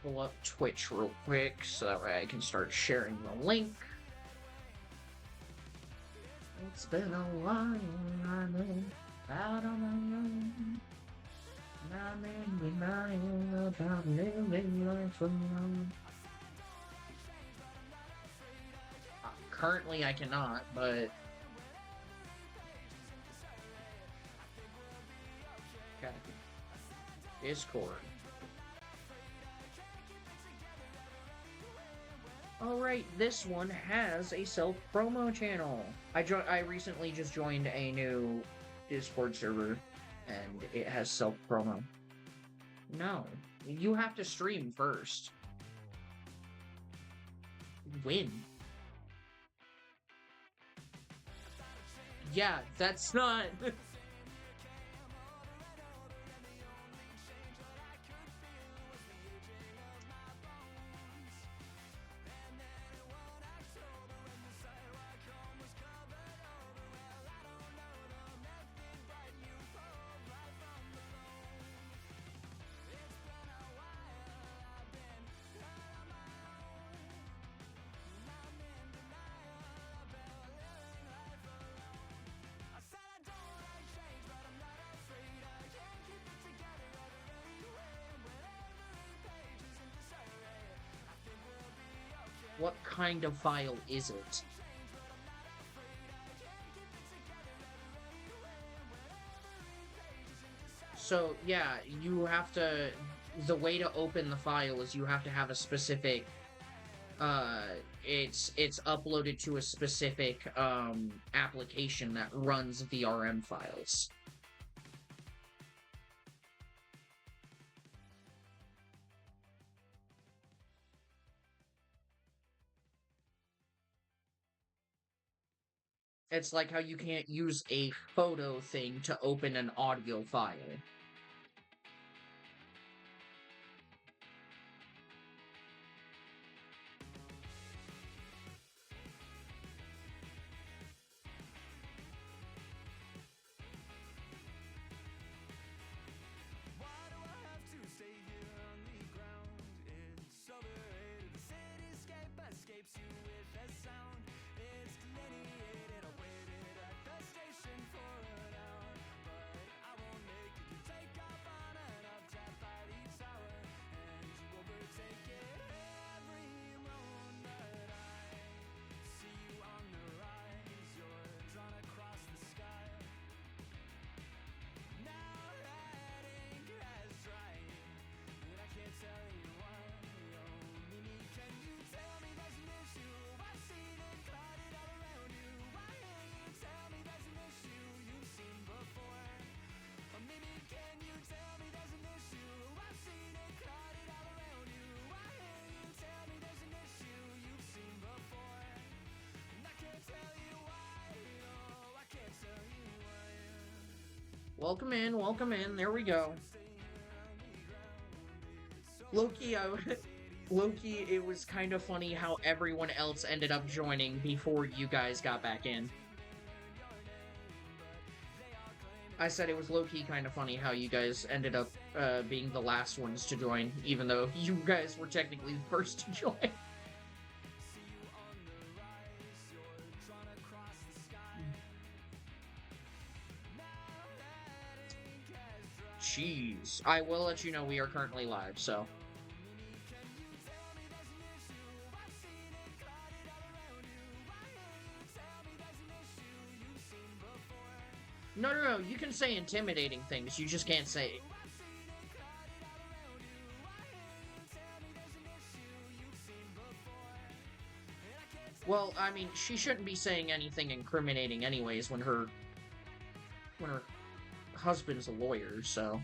pull up Twitch real quick so that way I can start sharing the link. It's been a while, I know, out on my own. I made me mind about living life alone. Currently, I cannot, but okay. Discord. Alright, this one has a self-promo channel. I recently just joined a new Discord server, and it has self-promo. No, you have to stream first. Win. Yeah, that's not... What kind of file is it? So, yeah, you have to... The way to open the file is you have to have a specific... it's uploaded to a specific, application that runs VRM files. It's like how you can't use a photo thing to open an audio file. Welcome in, there we go. Loki, Loki, it was kind of funny how everyone else ended up joining before you guys got back in. I said it was low-key kind of funny how you guys ended up being the last ones to join, even though you guys were technically the first to join. Jeez. I will let you know we are currently live, so... No, you can say intimidating things, you just can't say... Well, I mean, she shouldn't be saying anything incriminating anyways when her husband's a lawyer, so...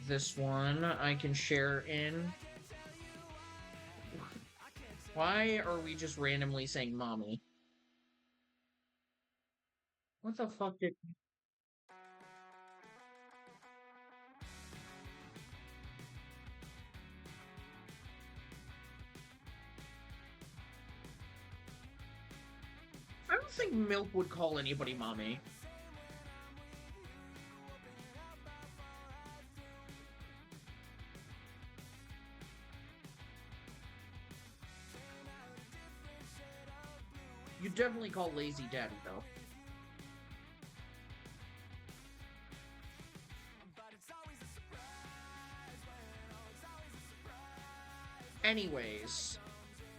This one I can share in. Why are we just randomly saying mommy? What the fuck did... I don't think Milk would call anybody mommy. You definitely call Lazy Daddy, though. Anyways,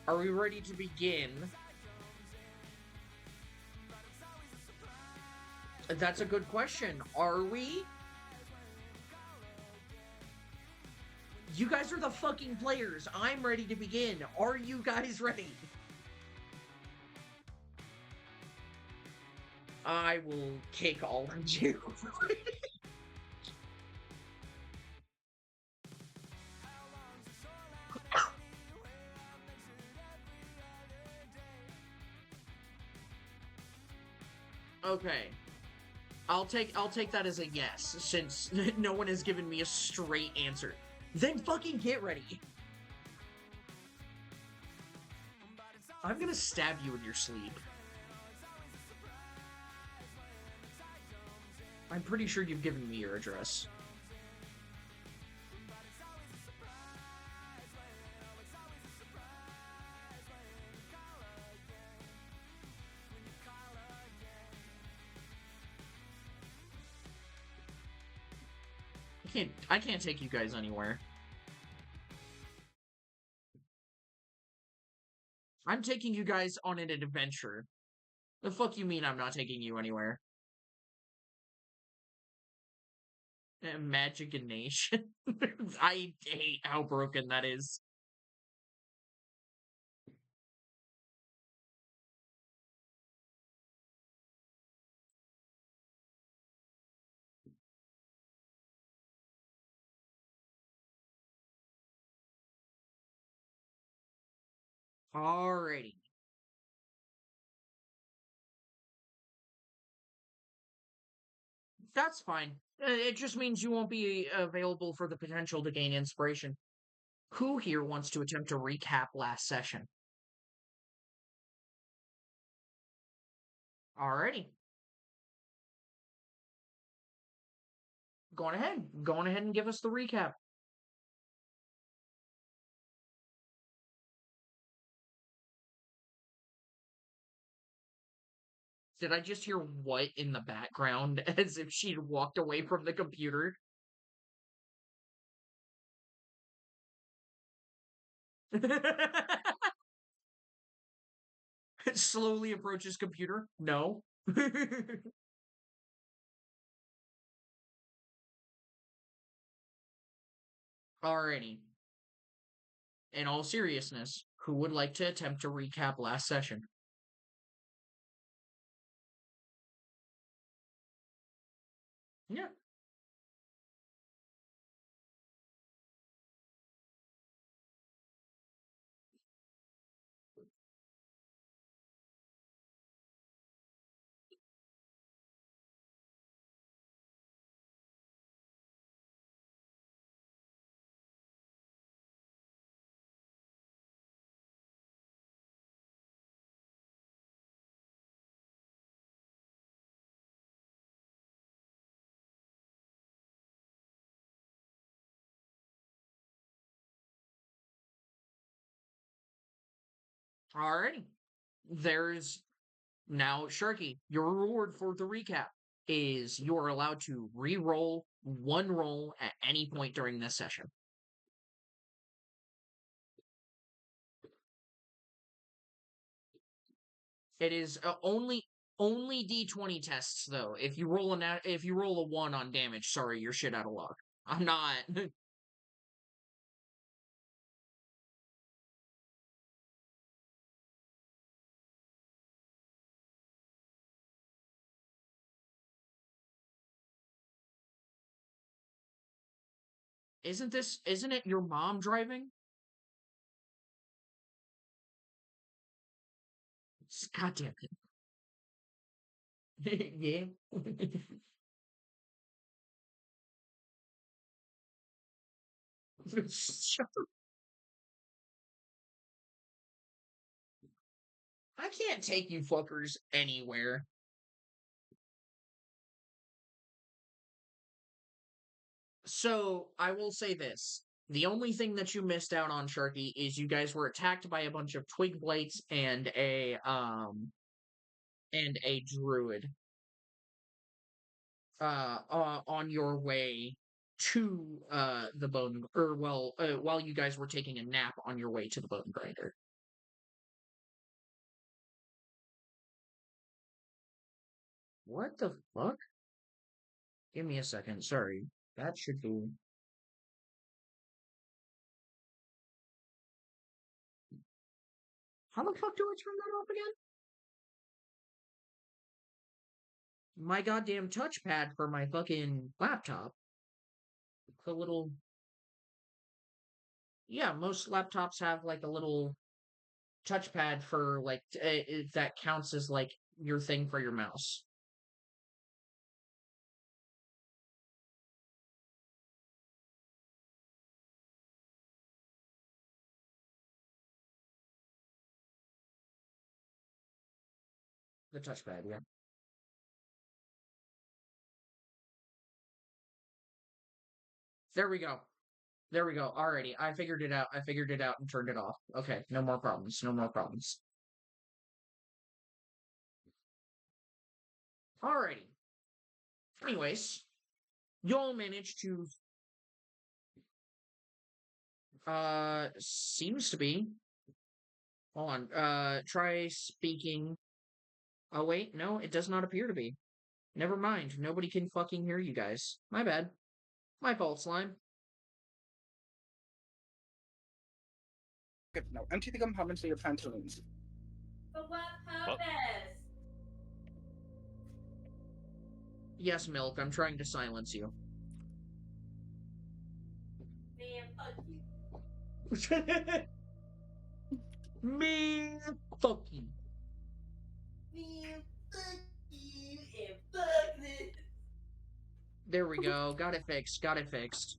are we ready to begin? That's a good question. Are we? You guys are the fucking players. I'm ready to begin. Are you guys ready? I will kick all of you. Okay. I'll take that as a yes, since no one has given me a straight answer. Then fucking get ready. I'm gonna stab you in your sleep. I'm pretty sure you've given me your address. I can't take you guys anywhere. I'm taking you guys on an adventure. The fuck you mean I'm not taking you anywhere? Imagination. I hate how broken that is. Alrighty. That's fine. It just means you won't be available for the potential to gain inspiration. Who here wants to attempt to recap last session? Alrighty. Go on ahead. Go on ahead and give us the recap. Did I just hear what in the background as if she'd walked away from the computer? Slowly approaches computer. No. Alrighty. In all seriousness, who would like to attempt to recap last session? Yeah. Alrighty. There's now Sharky. Your reward for the recap is you're allowed to re-roll one roll at any point during this session. It is only D20 tests though. If you roll a 1 on damage, sorry, you're shit out of luck. I'm not. Isn't it your mom driving? God damn it. Yeah. I can't take you fuckers anywhere. So I will say this. The only thing that you missed out on, Sharky, is you guys were attacked by a bunch of twig blights and a druid on your way to the bone or while you guys were taking a nap on your way to the bone grinder. What the fuck? Give me a second. Sorry. That should be. How the fuck do I turn that off again? My goddamn touchpad for my fucking laptop. The little. Yeah, most laptops have like a little touchpad for like that counts as like your thing for your mouse. The touchpad, yeah. There we go. There we go. Alrighty, I figured it out. I figured it out and turned it off. Okay, no more problems. No more problems. Alrighty. Anyways, y'all managed to seems to be. Hold on. Try speaking. Oh wait, no, it does not appear to be. Never mind. Nobody can fucking hear you guys. My bad. My fault, slime. Good. Now empty the compartments of your pantaloons. For what purpose? Yes, Milk, I'm trying to silence you. Man, fuck you. Man, fuck you. Man, fuck you and fuck this. There we go. Got it fixed. Got it fixed.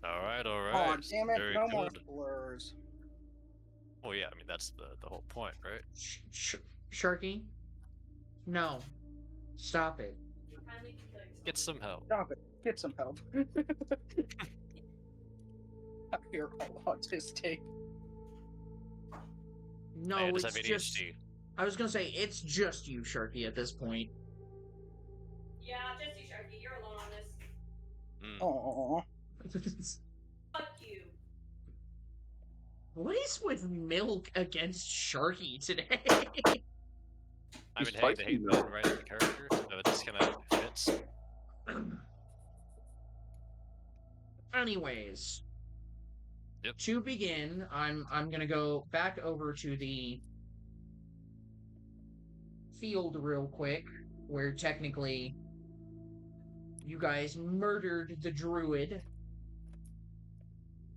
Alright, alright. Oh, damn it. Very No more good. blurs. Oh yeah, I mean that's the whole point, right? Sharky? No. Stop it. Get some help. Stop it. Get some help. You're all autistic. No, I just it's have just. ADHD. I was gonna say it's just you, Sharky, at this point. Yeah, just you, Sharky. You're alone on this. Aww. Fuck you. What is with Milk against Sharky today? I mean, hey, they hate that right in the character, so it just kind of fits. Anyways. Yep. To begin, I'm gonna go back over to the field real quick, where technically you guys murdered the druid.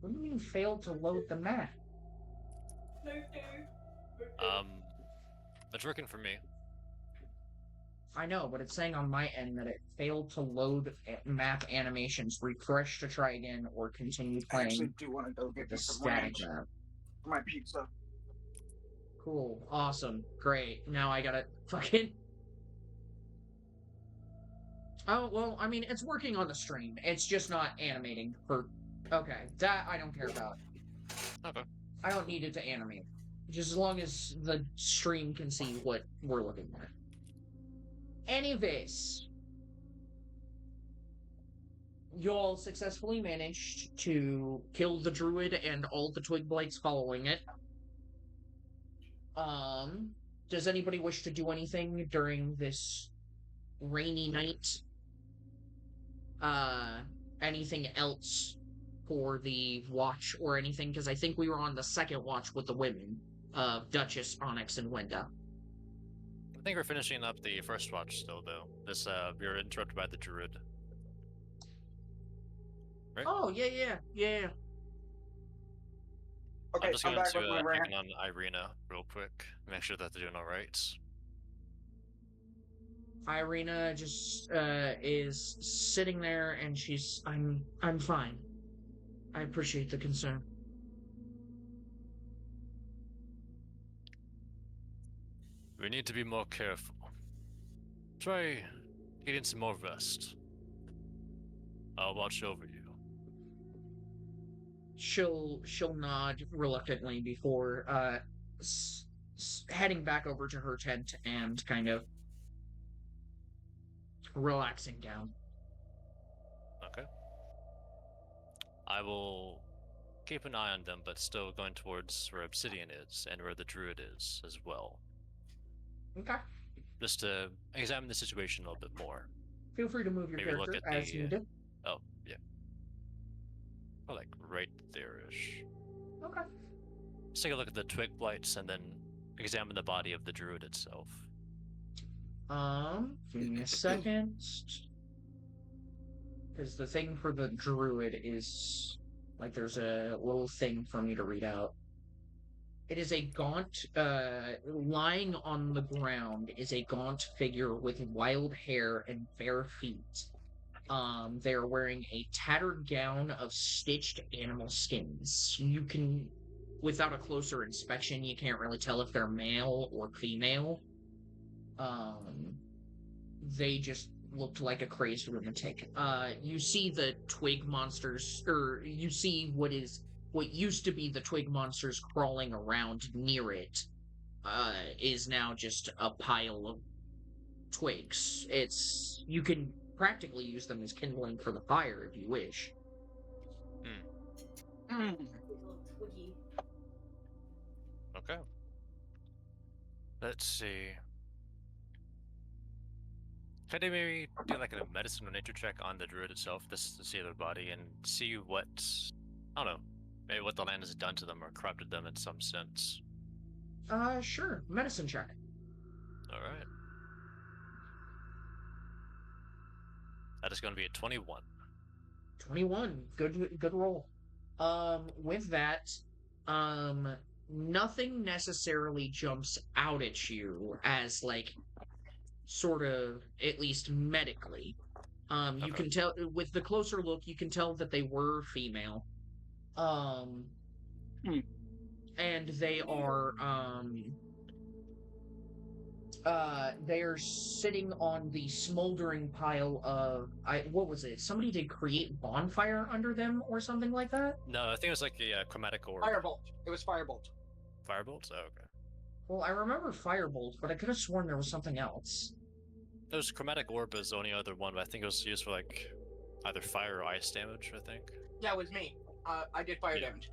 What do you mean failed to load the map? It's working for me. I know, but it's saying on my end that it failed to load map animations. Refresh to try again, or continue I actually playing do want to go get the me some static ranch map. for my pizza. Cool, awesome, great. Now I gotta fucking. Oh well, I mean it's working on the stream. It's just not animating for. Okay, that I don't care about. Okay. I don't need it to animate. Just as long as the stream can see what we're looking at. Anyways, y'all successfully managed to kill the druid and all the twig blights following it. Does anybody wish to do anything during this rainy night? Anything else for the watch or anything? Because I think we were on the second watch with the women of Duchess, Onyx, and Wenda. I think we're finishing up the first watch still, though. This, we were interrupted by the druid. Right? Oh, yeah. Okay, I'm just I'm going back to with my check ranch. in on Irina real quick, make sure that they're doing alright. Irina just is sitting there, and I'm fine. I appreciate the concern. We need to be more careful. Try getting some more rest. I'll watch over you. She'll nod reluctantly before heading back over to her tent and kind of relaxing down. Okay. I will keep an eye on them, but still going towards where Obsidian is and where the druid is as well. Okay. Just to examine the situation a little bit more. Feel free to move your Maybe look character at as the. needed. Oh, yeah. Or like right there-ish. Okay. Let's take a look at the twig blights and then examine the body of the druid itself. Give me a second. Because the thing for the druid is, like, there's a little thing for me to read out. It is a gaunt, lying on the ground is a gaunt figure with wild hair and bare feet. They're wearing a tattered gown of stitched animal skins. You can, without a closer inspection, you can't really tell if they're male or female. They just looked like a crazed lunatic. You see the twig monsters, or you see what used to be the twig monsters crawling around near it, is now just a pile of twigs. You can practically use them as kindling for the fire if you wish. Little twiggy. Okay. Let's see. Could I maybe do like a medicine or nature check on the druid itself, just to see their body and see what, I don't know, maybe what the land has done to them or corrupted them in some sense? Sure. Medicine check. Alright. That is going to be a 21. 21. Good roll. With that, nothing necessarily jumps out at you as, like, sort of, at least medically. You Okay. can tell, with the closer look, you can tell that they were female. And they are sitting on the smoldering pile of, what was it? Somebody did create bonfire under them or something like that? No, I think it was like a chromatic orb. Firebolt. It was Firebolt. Firebolt? Oh, okay. Well, I remember firebolt, but I could have sworn there was something else. It was chromatic orb is the only other one, but I think it was used for like either fire or ice damage, I think. Yeah, it was me. I did fire damage.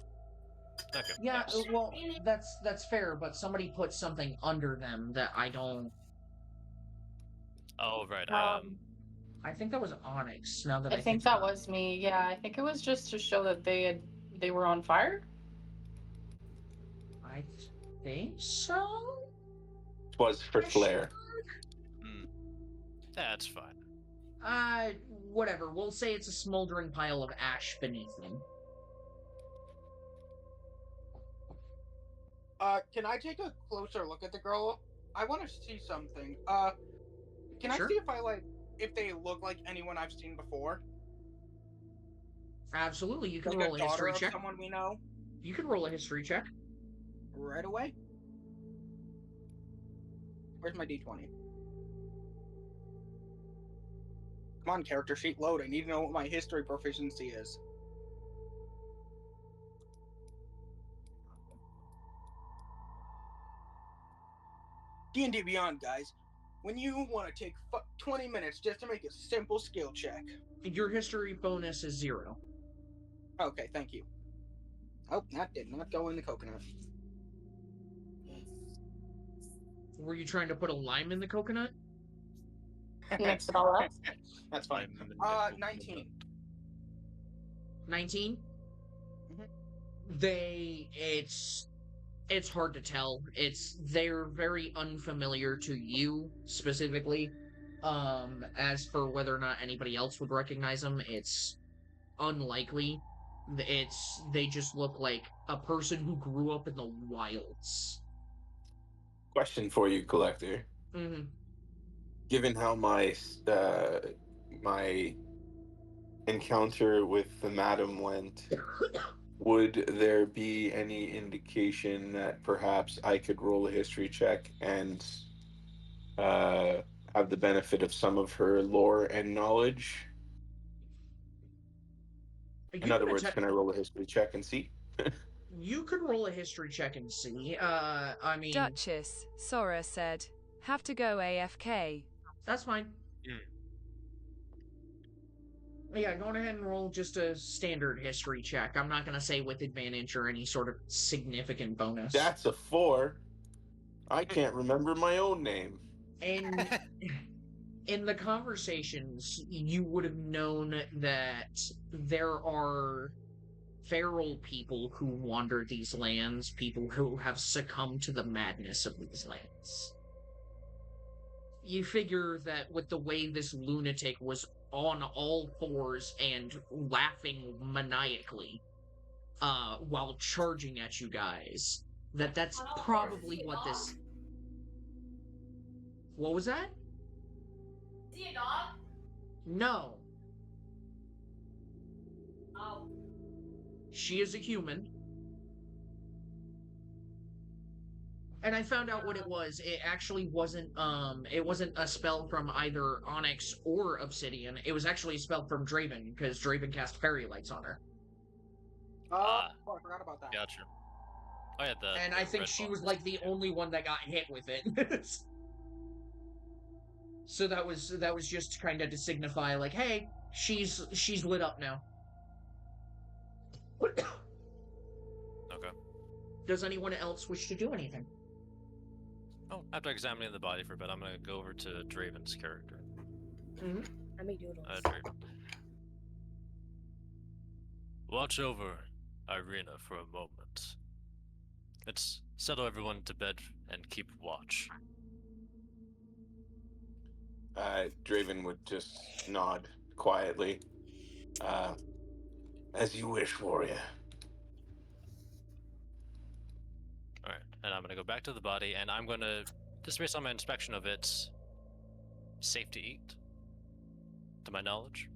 Okay. Yeah, nice. well, that's fair, but somebody put something under them that I don't... Oh, right. I think that was Onyx, now that I think that was me. Yeah, I think it was just to show that they were on fire. I think so? Was for Flair. That's fine. Whatever. We'll say it's a smoldering pile of ash beneath them. Can I take a closer look at the girl? I want to see something. Can Sure. I see if they look like anyone I've seen before? Absolutely, you can Like roll a a daughter history of check. someone we know? You can roll a history check. Right away. Where's my d20? Come on, character sheet load. I need to know what my history proficiency is. D&D Beyond, guys. When you want to take 20 minutes just to make a simple skill check. Your history bonus is 0. Okay, thank you. Oh, that did not go in the coconut. Were you trying to put a lime in the coconut? Mix it all up. That's fine. 19. 19? It's hard to tell. They're very unfamiliar to you, specifically. As for whether or not anybody else would recognize them, it's unlikely. They just look like a person who grew up in the wilds. Question for you, Collector. Mm-hmm. given how my encounter with the madam went, would there be any indication that perhaps I could roll a history check and have the benefit of some of her lore and knowledge? In other words, can I roll a history check and see? You could roll a history check and see. I mean, Duchess, Sora said, have to go AFK. that's fine. Mm. Yeah, go ahead and roll just a standard history check. I'm not gonna say with advantage or any sort of significant bonus. That's a 4. I can't remember my own name. And in the conversations, you would have known that there are feral people who wander these lands, people who have succumbed to the madness of these lands. You figure that with the way this lunatic was on all fours and laughing maniacally while charging at you guys, that's probably what this... What was that? Is he a dog? No. Oh. She is a human. And I found out what it was. It actually wasn't a spell from either Onyx or Obsidian. It was actually a spell from Draven, because Draven cast fairy lights on her. Oh, Ah. I forgot about that. Gotcha. Oh yeah, And I think she was like the only one that got hit with it. So that was just kind of to signify like, hey, she's lit up now. Okay. Does anyone else wish to do anything? Oh, after examining the body for a bit, I'm gonna go over to Draven's character. Mm-hmm. Let me doodle. Draven. Watch over Irina for a moment. Let's settle everyone to bed and keep watch. Draven would just nod quietly. As you wish, warrior. Alright, and I'm gonna go back to the body, and I'm gonna, just based on my inspection of it, safe to eat, to my knowledge.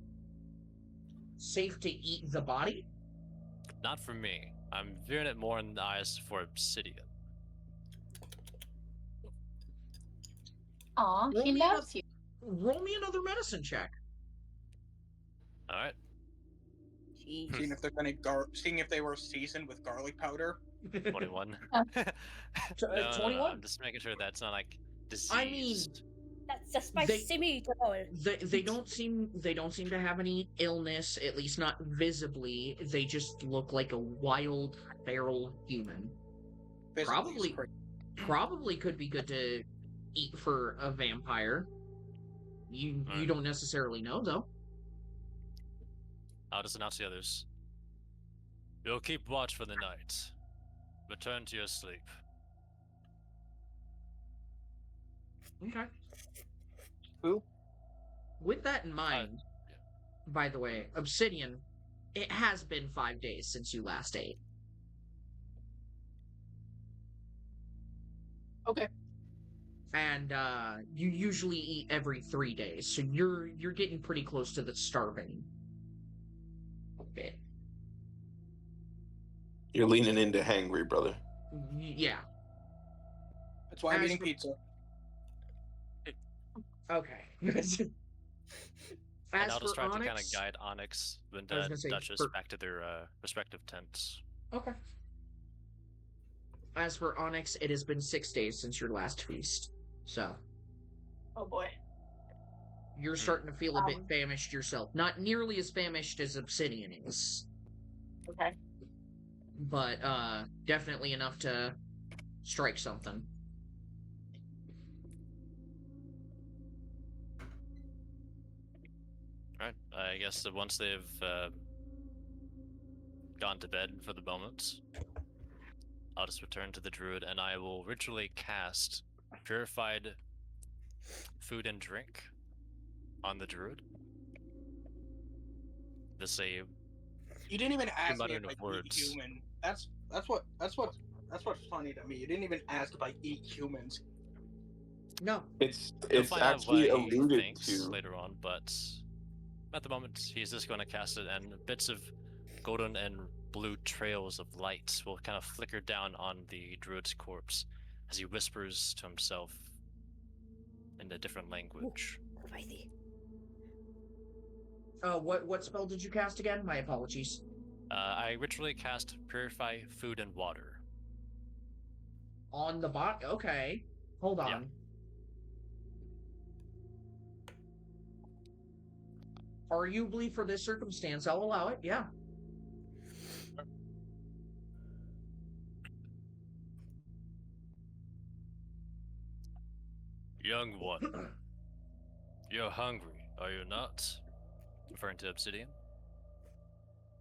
Safe to eat the body? Not for me. I'm viewing it more in the eyes for Obsidian. Aw, Roll he me loves you. Roll me another medicine check. Alright. Jeez. Seeing if they're gonna seeing if they were seasoned with garlic powder. 21. Uh, No, 21? I'm just making sure that's not like diseased. I mean, That's a spicy meatball. they don't seem to have any illness, at least not visibly. They just look like a wild feral human. Physically, it's crazy. Probably could be good to eat for a vampire. You Alright. don't necessarily know though. I'll just announce the others. You'll keep watch for the night. Return to your sleep. Okay. Who? With that in mind, by the way, Obsidian, it has been 5 days since you last ate. Okay. And you usually eat every 3 days, so you're getting pretty close to the starving bit. You're leaning into hangry, brother. Yeah. That's why I'm As eating for- pizza. Okay. And As I'll just for try to kind of Onyx, guide Onyx and I was gonna say, Duchess for- back to their respective tents. okay. As for Onyx, it has been 6 days since your last feast, so Oh boy. you're starting to feel a bit Um, famished yourself. Not nearly as famished as Obsidian is, Okay. but definitely enough to strike something. Alright, I guess that once they've gone to bed for the moment, I'll just return to the druid and I will ritually cast purified food and drink on the druid. This a You didn't even ask me muttering if of I eat words. human. That's what's funny to me. You didn't even ask if I eat humans. No. You'll It's find out actually what he alluded thinks to. later on, but at the moment, he's just going to cast it, and bits of golden and blue trails of light will kind of flicker down on the druid's corpse as he whispers to himself in a different language. Spicy. What spell did you cast again? My apologies. I ritually cast Purify Food and Water. On the bot? Okay. Hold on. Yeah. Arguably, for this circumstance, I'll allow it, yeah. Young one, you're hungry, are you not? Referring to Obsidian.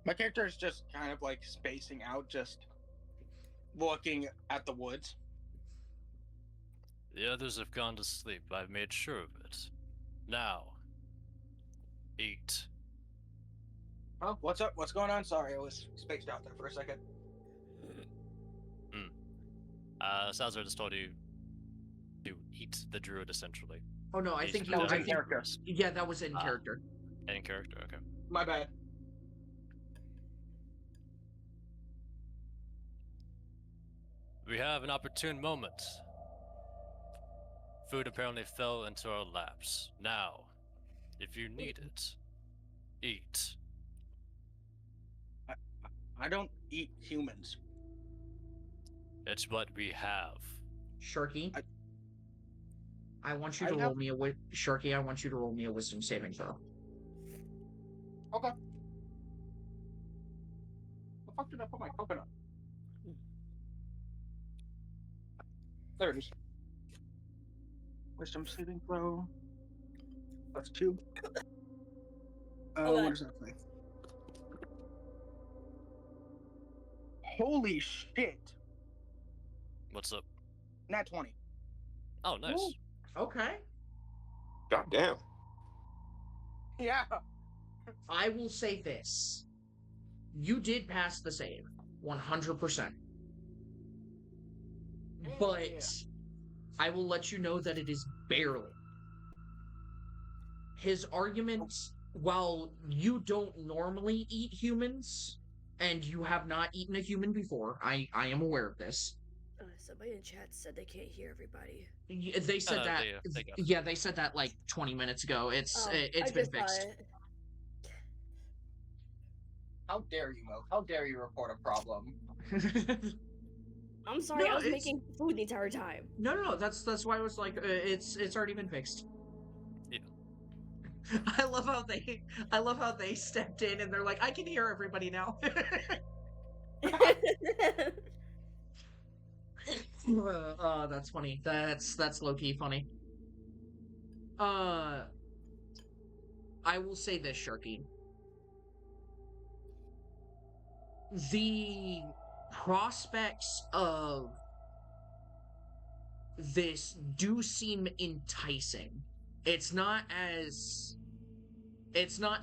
My character is just kind of like spacing out, just looking at the woods. The others have gone to sleep, I've made sure of it. Now, eat. Oh, what's up? What's going on? Sorry, I was spaced out there for a second. Salazar just told you to eat the druid, essentially. Oh no, I He's think put you. was I in think, character. yeah, that was in character. In character, okay. My bad. We have an opportune moment. Food apparently fell into our laps. Now, if you need it, eat. I don't eat humans. It's what we have. Sharky, I want you I to have- roll me a Sharky. I want you to roll me a wisdom saving throw. Okay. The fuck did I put my coconut? There it is. Wisdom saving throw. That's 2. Oh, What does that say? Holy shit! What's up? Nat 20. Oh, nice. Ooh. Okay. God damn. Yeah. I will say this: you did pass the save, 100%. But Yeah. I will let you know that it is barely. His argument, while you don't normally eat humans, and you have not eaten a human before, I am aware of this. Somebody in chat said they can't hear everybody. They said that. they got it. Yeah, they said that like 20 minutes ago. It's I been just saw fixed. it. How dare you, Mo? How dare you report a problem? I'm sorry, No, I was it's- making food the entire time. No. That's why I was like, it's already been fixed. Yeah. I love how they stepped in and they're like, I can hear everybody now. Oh, that's funny. That's low key funny. I will say this, Sharky. The prospects of this do seem enticing. It's not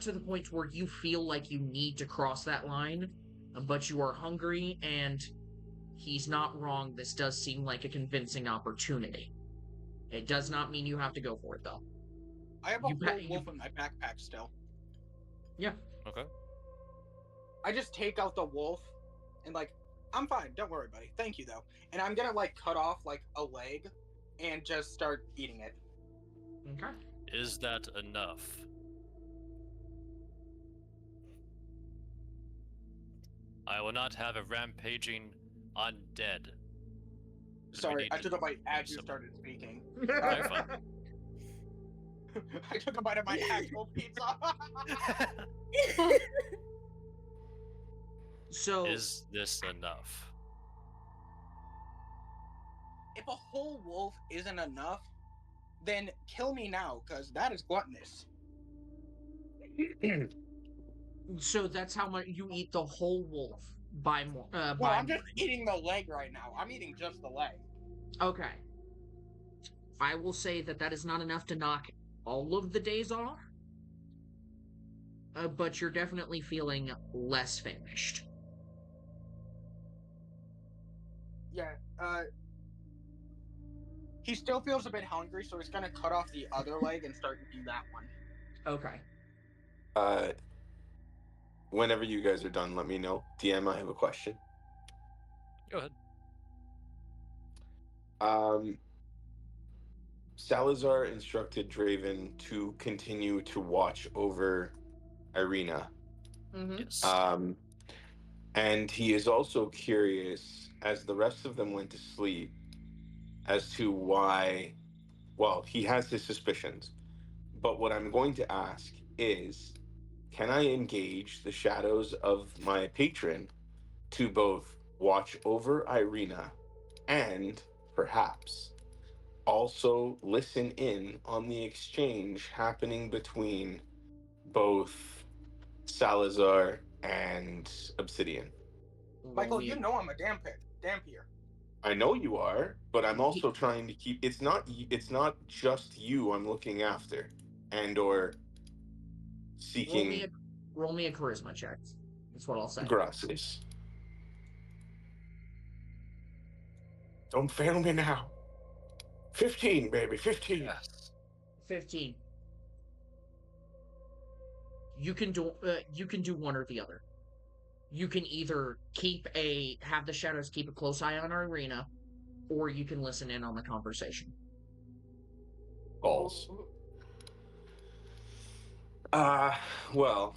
to the point where you feel like you need to cross that line, but you are hungry, and he's not wrong. This does seem like a convincing opportunity. It does not mean you have to go for it, though. I have a You whole pa- wolf in my backpack still. Yeah. Okay. I just take out the wolf and like, I'm fine. Don't worry, buddy. Thank you though. And I'm gonna like cut off like a leg and just start eating it. Okay. Is that enough? I will not have a rampaging undead. We Sorry, need I to took a bite as you some- started speaking. Very fun. I took a bite of my actual pizza. So Is this enough? If a whole wolf isn't enough, then kill me now, because that is gluttonous. So that's how much you eat the whole wolf by Well, by I'm just morning. eating the leg right now. I'm eating just the leg. Okay. I will say that is not enough to knock all of the days off. But you're definitely feeling less famished. Yeah, He still feels a bit hungry, so he's gonna cut off the other leg and start eating that one. Okay. Whenever you guys are done, let me know. DM, I have a question. Go ahead. Salazar instructed Draven to continue to watch over Irina. Mm-hmm. Yes. And he is also curious, as the rest of them went to sleep, as to why. Well, he has his suspicions. But what I'm going to ask is, can I engage the shadows of my patron to both watch over Irina and perhaps also listen in on the exchange happening between both Salazar and Obsidian? Roll Michael, me you a- know I'm a dampier. I know you are, but I'm also trying to keep it's not just you I'm looking after and or seeking. roll me a charisma check. That's what I'll say. Gracias. Don't fail me now. 15, baby, 15. Yes. 15. You can do one or the other. You can either have the shadows keep a close eye on our arena, or you can listen in on the conversation. Balls. Well,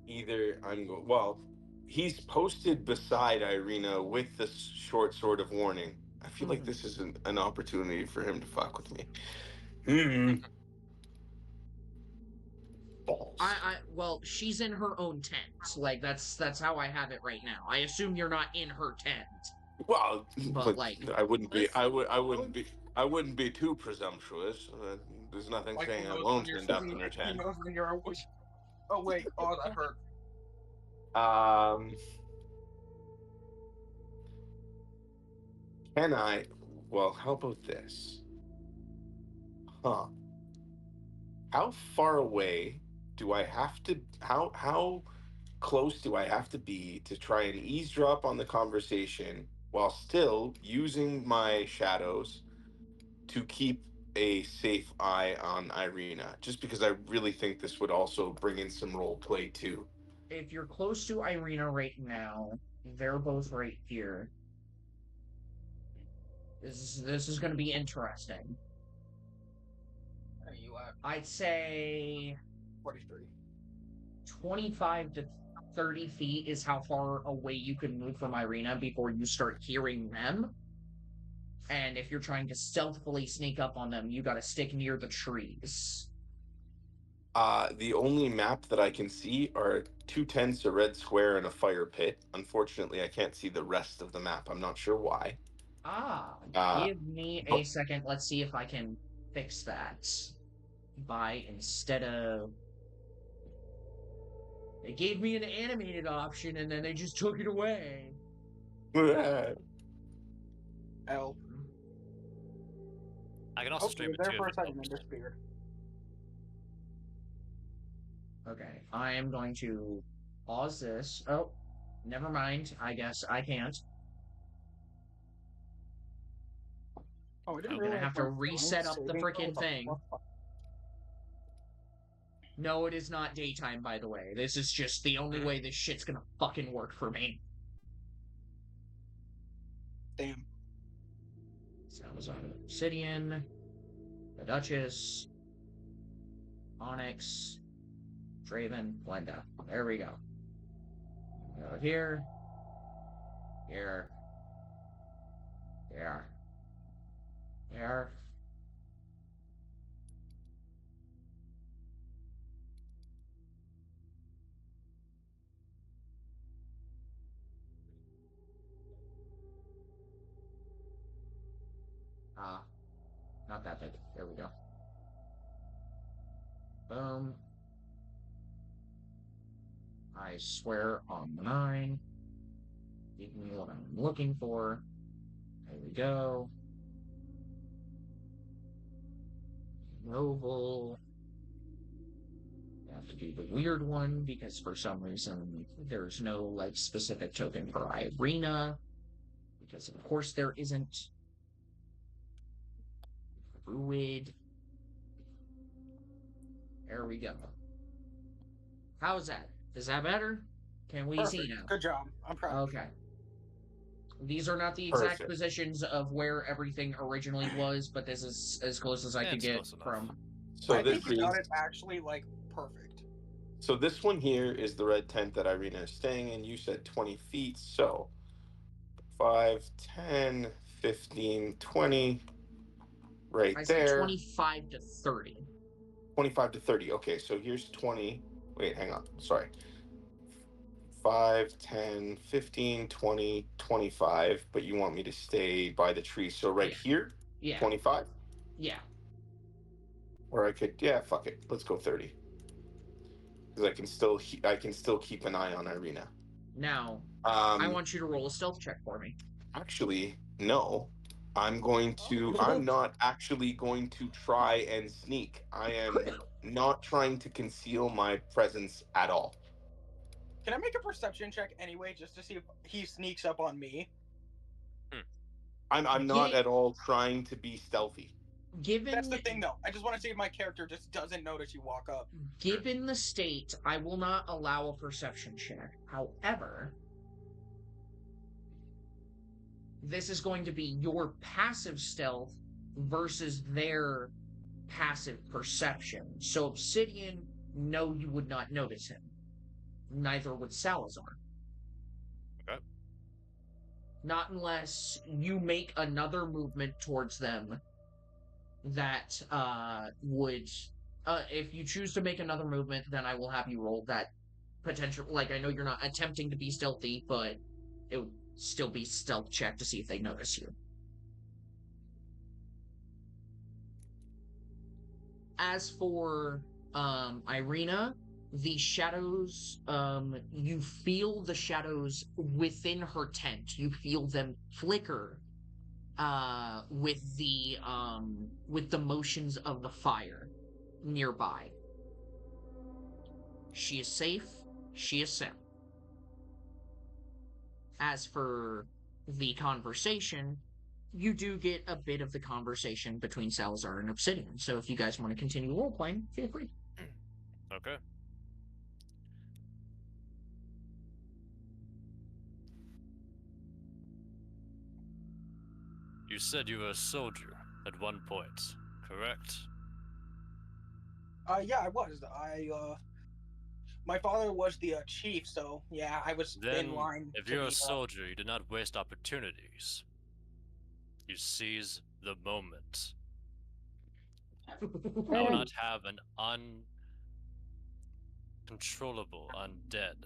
either I'm going. Well, he's posted beside Irina with the short sword of warning. I feel like this is an opportunity for him to fuck with me. Balls. Well, she's in her own tent. Like that's how I have it right now. I assume you're not in her tent. Well, But like, I wouldn't be. I wouldn't be too presumptuous. There's nothing Michael saying I knows won't when you're end up sleeping. in her He tent. knows when you're awake. Awake. Oh, that hurt. Can I? Well, how about this? Huh? How far away do I have to? How close do I have to be to try and eavesdrop on the conversation while still using my shadows to keep a safe eye on Irina? Just because I really think this would also bring in some role play too. if you're close to Irina right now, they're both right here. This is going to be interesting. Where are you at? I'd say 43. 25 to 30 feet is how far away you can move from Irina before you start hearing them. And if you're trying to stealthily sneak up on them, you gotta stick near the trees. The only map that I can see are 2 tents, a red square, and a fire pit. Unfortunately, I can't see the rest of the map. I'm not sure why. Give me a second. Let's see if I can fix that. Instead of... They gave me an animated option, and then they just took it away. L. I can also stream it there too. for a If it second helps. and disappeared. Okay, I am going to pause this. Oh, never mind. I guess I can't. Oh, I didn't I'm gonna realize have to reset up the saving freaking throw thing. was a No, it is not daytime, by the way. This is just the only way this shit's gonna fucking work for me. Damn. So that was on Obsidian, the Duchess, Onyx, Draven, Blenda. There we go. Go here. Here. Here. Here. Not that big. There we go. Boom. I swear on the 9. Give me what I'm looking for. There we go. Noble. You have to do the weird one because for some reason there's no specific token for Irina. Because of course there isn't. Druid. There we go. How's that? Is that better? Can we see Perfect. now? Good job. I'm proud of you. Okay. These are not the exact Perfect. positions of where everything originally was, but this is as close as I Yeah, could it's get close enough. from. So I this think you got is it actually like perfect. so this one here is the red tent that Irina is staying in. You said 20 feet, so 5, 10, 15, 20, right I said there. 25 to 30. 25 to 30. Okay, so here's 20. Wait, hang on. Sorry. 5, 10, 15, 20, 25. But you want me to stay by the tree. So right Yeah. here, Yeah. 25. Yeah. Or I could, yeah, fuck it. Let's go 30. Because I can still keep an eye on Irina. Now, I Um, want you to roll a stealth check for me. actually, no. I'm Oh. not actually going to try and sneak. I am not trying to conceal my presence at all. Can I make a perception check anyway, just to see if he sneaks up on me? I'm not at all trying to be stealthy. Given That's the thing, though. I just want to see if my character just doesn't notice you walk up. Given the state, I will not allow a perception check. However, this is going to be your passive stealth versus their passive perception. So Obsidian, no, you would not notice him. Neither would Salazar. Okay. Not unless you make another movement towards them that would... if you choose to make another movement, then I will have you roll that potential... Like, I know you're not attempting to be stealthy, but it would still be stealth check to see if they notice you. As for Irina, the shadows, you feel the shadows within her tent. You feel them flicker with the motions of the fire nearby. She is safe. She is sound. As for the conversation, you do get a bit of the conversation between Salazar and Obsidian. So if you guys want to continue role-playing, feel free. Okay. You said you were a soldier at one point, correct? Yeah, I was. My father was the chief, so yeah, I was Then, in line. if to you're be, a soldier, you do not waste opportunities. You seize the moment. I will not have an uncontrollable undead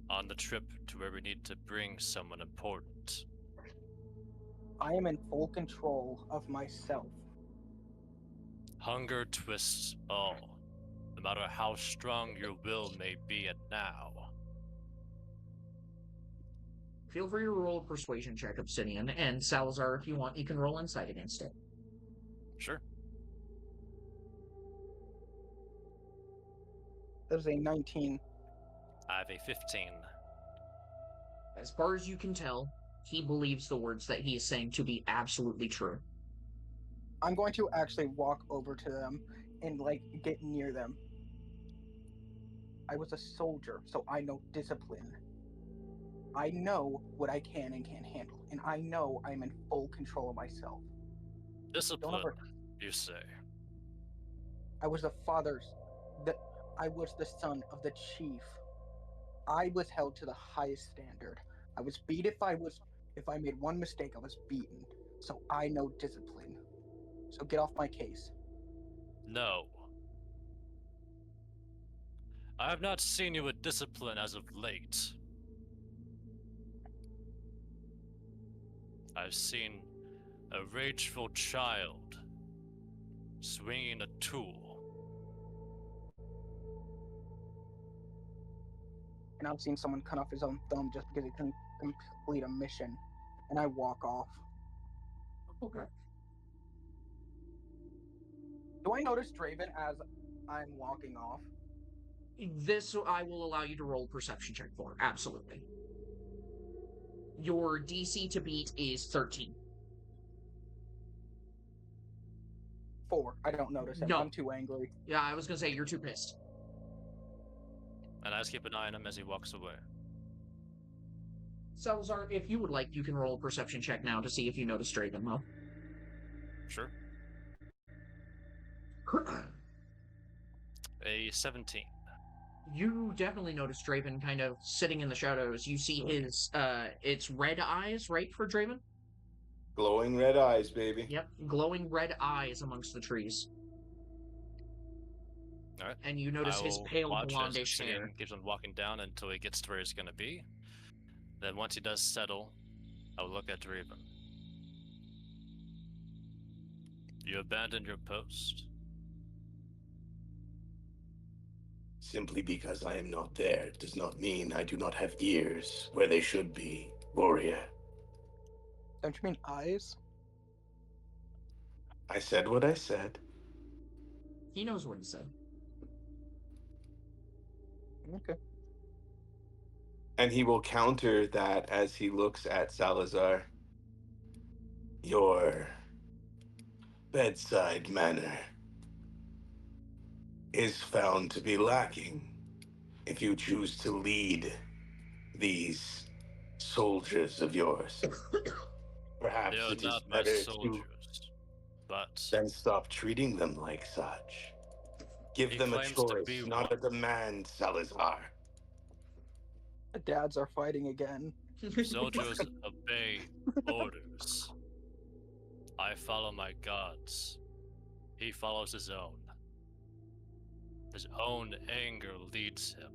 on the trip to where we need to bring someone important. I am in full control of myself. Hunger twists all, no matter how strong your will may be at now. Feel free to roll a persuasion check, Obsidian, and Salazar, if you want, you can roll insight against it. Sure. That is a 19. I have a 15. As far as you can tell, he believes the words that he is saying to be absolutely true. I'm going to actually walk over to them and like get near them. I was a soldier, so I know discipline. I know what I can and can't handle, and I know I'm in full control of myself. Discipline, you say? I was I was the son of the chief. I was held to the highest standard. I was beat if I made one mistake, I was beaten. So I know discipline. So get off my case. No. I have not seen you with discipline as of late. I've seen a rageful child swinging a tool. And I've seen someone cut off his own thumb just because he couldn't complete a mission. And I walk off. Okay. Do I notice Draven as I'm walking off? This I will allow you to roll perception check for. Absolutely. Your DC to beat is 13. 4. I don't notice him. No. I'm too angry. Yeah, I was gonna say you're too pissed. And I just keep an eye on him as he walks away. Salazar, if you would like, you can roll a perception check now to see if you notice Draven, though. Sure. A 17. You definitely notice Draven kind of sitting in the shadows. You see his, it's red eyes, right, for Draven? Glowing red eyes, baby. Yep, glowing red eyes amongst the trees. All right. And you notice his will pale watch as blondish he hair. keeps on walking down until he gets to where he's going to be. Then once he does settle, I will look at Draven. You abandoned your post. Simply because I am not there does not mean I do not have ears where they should be, warrior. Don't you mean eyes? I said what I said. He knows what he said. Okay. And he will counter that as he looks at Salazar. Your bedside manner is found to be lacking if you choose to lead these soldiers of yours. Perhaps They are it is not my better to soldiers, but then stop treating them like such. Give He them a claims to choice, be not a one. demand, Salazar. The dads are fighting again. soldiers obey orders. I follow my gods. He follows his own. His own anger leads him.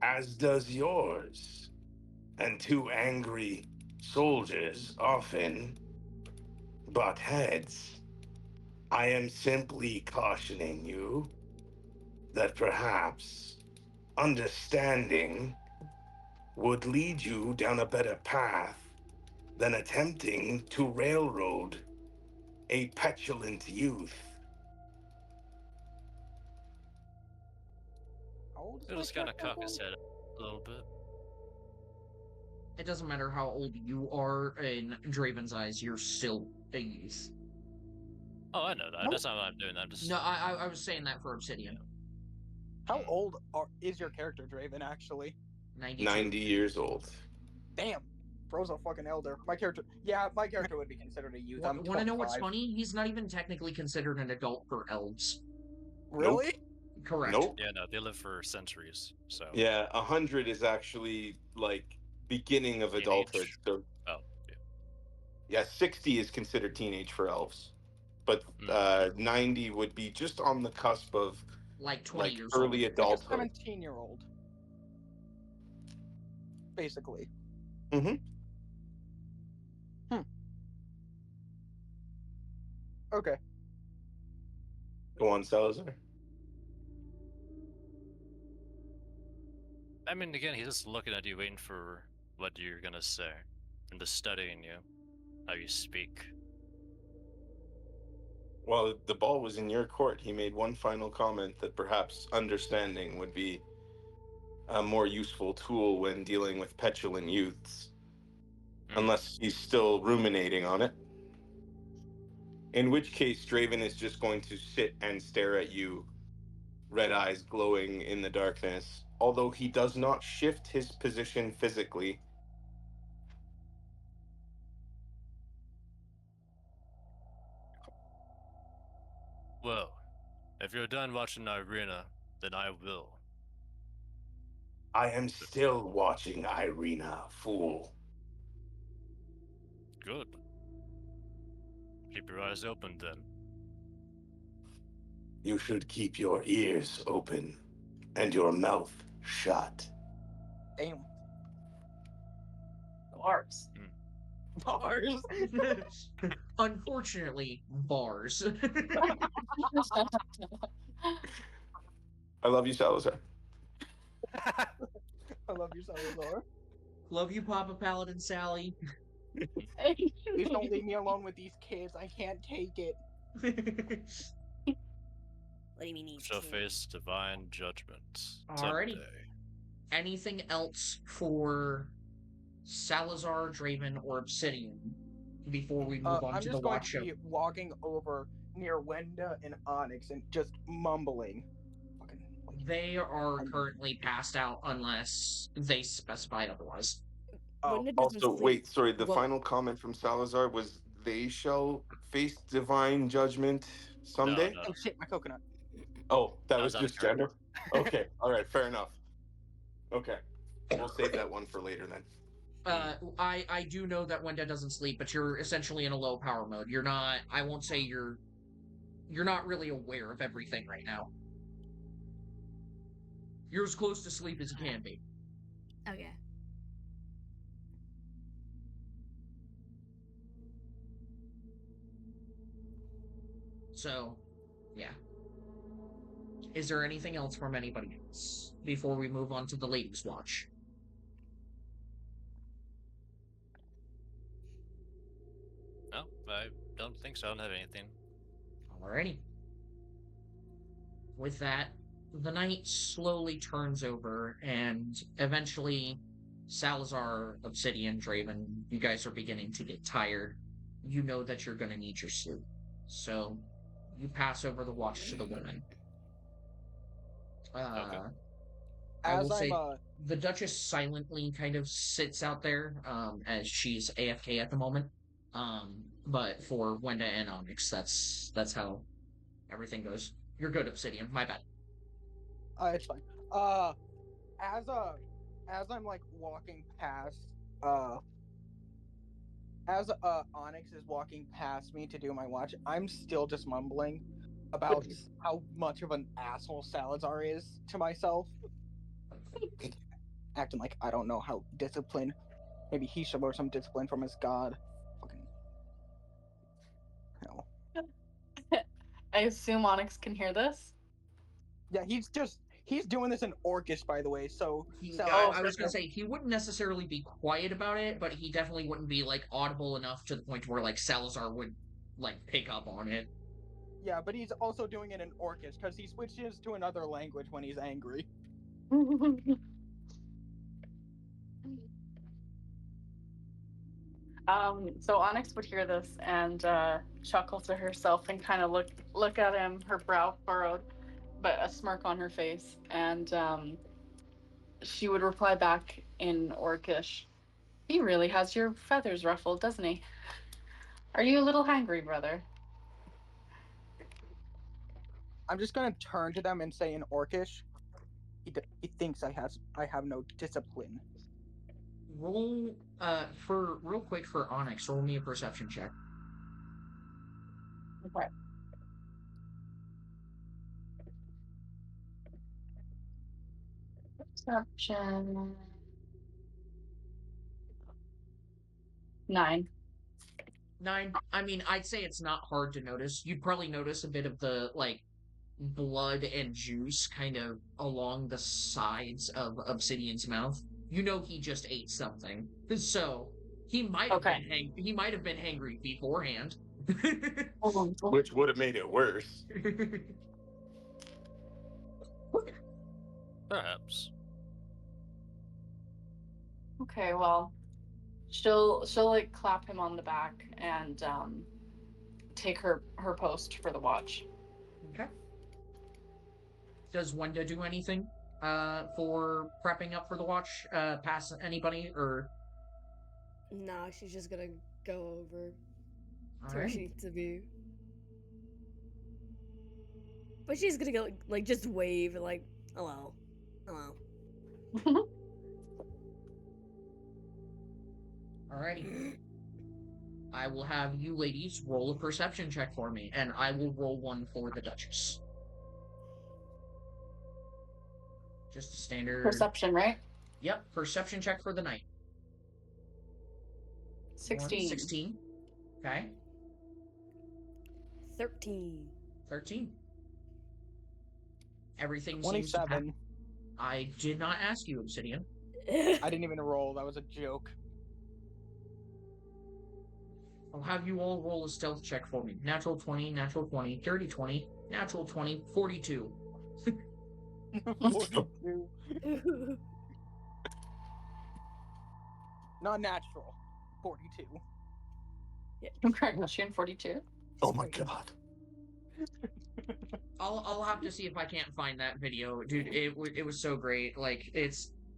As does yours. And two angry soldiers often butt heads. I am simply cautioning you that perhaps understanding would lead you down a better path than attempting to railroad a petulant youth. How old is He'll my just kind of character cock his again? head a little bit. It doesn't matter how old you are, in Draven's eyes, you're still a youth. Oh, I know that. No. That's not what I'm doing. I'm just. No, I was saying that for Obsidian. How old is your character, Draven, actually? 92. 90 years old. Damn. Bro's a fucking elder. My character would be considered a youth. I'm Want to know what's 25. funny? He's not even technically considered an adult for elves. Really? Correct. Nope. Yeah, no, they live for centuries. So. Yeah, 100 is actually like beginning of Teenage. adulthood. So Oh, yeah. yeah, 60 is considered teenage for elves. But 90 would be just on the cusp of Like 20 like years early old. Like a adulthood. 17-year-old. Basically. Mm-hmm. Okay. Go on, Salazar. I mean, again, he's just looking at you, waiting for what you're gonna say, and just studying you, how you speak. Well, the ball was in your court. He made one final comment that perhaps understanding would be a more useful tool when dealing with petulant youths. Unless he's still ruminating on it. In which case, Draven is just going to sit and stare at you, red eyes glowing in the darkness. Although he does not shift his position physically. Well, if you're done watching Irina, then I will. I am still watching Irina, fool. Good. Keep your eyes open then. You should keep your ears open and your mouth shut. Damn. Bars. Bars. Unfortunately, bars. I love you, Salazar. I love you, Salazar. Love you, Papa Paladin Sally. Please don't leave me alone with these kids. I can't take it. What do you mean he's Shall king? face divine judgment. Alrighty. Someday. Anything else for Salazar, Draven, or Obsidian before we move on I'm to the just going watch to be of... walking over near Wenda and Onyx and just mumbling. Fucking, like, They are I'm- currently passed out unless they specify otherwise. oh, When it doesn't Also, sleep. wait, sorry. The Well- final comment from Salazar was, "They shall face divine judgment someday." No. oh shit, my coconut. Oh, that That was was out of just gender. Okay, all right, fair enough. Okay, we'll save that one for later then. I do know that Wenda doesn't sleep, but you're essentially in a low power mode. You're not. I won't say you're not really aware of everything right now. You're as close to sleep as you can be. Okay. So, yeah. Is there anything else from anybody else before we move on to the ladies' watch? No, I don't think so. I don't have anything. Alrighty. With that, the night slowly turns over, and eventually, Salazar, Obsidian, Draven, you guys are beginning to get tired. You know that you're going to need your sleep. So, you pass over the watch to the women. Okay. I As will say, I'm the Duchess silently kind of sits out there, as she's AFK at the moment. But for Wenda and Onyx, that's how everything goes. You're good, Obsidian. My bad. it's fine. As I'm like walking past, as Onyx is walking past me to do my watch, I'm still just mumbling about how much of an asshole Salazar is to myself. Acting like I don't know how disciplined. Maybe he should learn some discipline from his god. Fucking hell. I assume Onyx can hear this. Yeah, he's doing this in Orcish, by the way. So I was gonna say he wouldn't necessarily be quiet about it, but he definitely wouldn't be like audible enough to the point where like Salazar would like pick up on it. yeah, but he's also doing it in Orcish because he switches to another language when he's angry. So Onyx would hear this and chuckle to herself and kind of look at him, her brow furrowed, but a smirk on her face, and she would reply back in Orcish, "He really has your feathers ruffled, doesn't he? Are you a little hangry, brother?" I'm just gonna turn to them and say in Orcish, he thinks I have no discipline. Roll for real quick for Onyx. Roll me a perception check. Okay. Perception 9. 9. I mean, I'd say it's not hard to notice. You'd probably notice a bit of the like blood and juice kind of along the sides of Obsidian's mouth. You know he just ate something, so he might have been he might have been hangry beforehand. Which would have made it worse. Perhaps. Okay, well, she'll like clap him on the back and take her post for the watch. Okay. Does Wenda do anything for prepping up for the watch? Pass anybody or? Nah, she's just gonna go over All to where right. she needs to be. But she's gonna go like just wave and like, hello. Alrighty. I will have you ladies roll a perception check for me, and I will roll one for the Duchess. Just a standard. Perception, right? Yep, perception check for the night. 16. 16. Okay. 13. 13. Everything seems to 27. I did not ask you, Obsidian. I didn't even roll. That was a joke. I'll have you all roll a stealth check for me. Natural 20, natural 20, dirty 20, natural 20, 42. 42. Not natural. 42. Congratulations, 42. Oh my god. I'll have to see if I can't find that video, dude. It was so great. Like it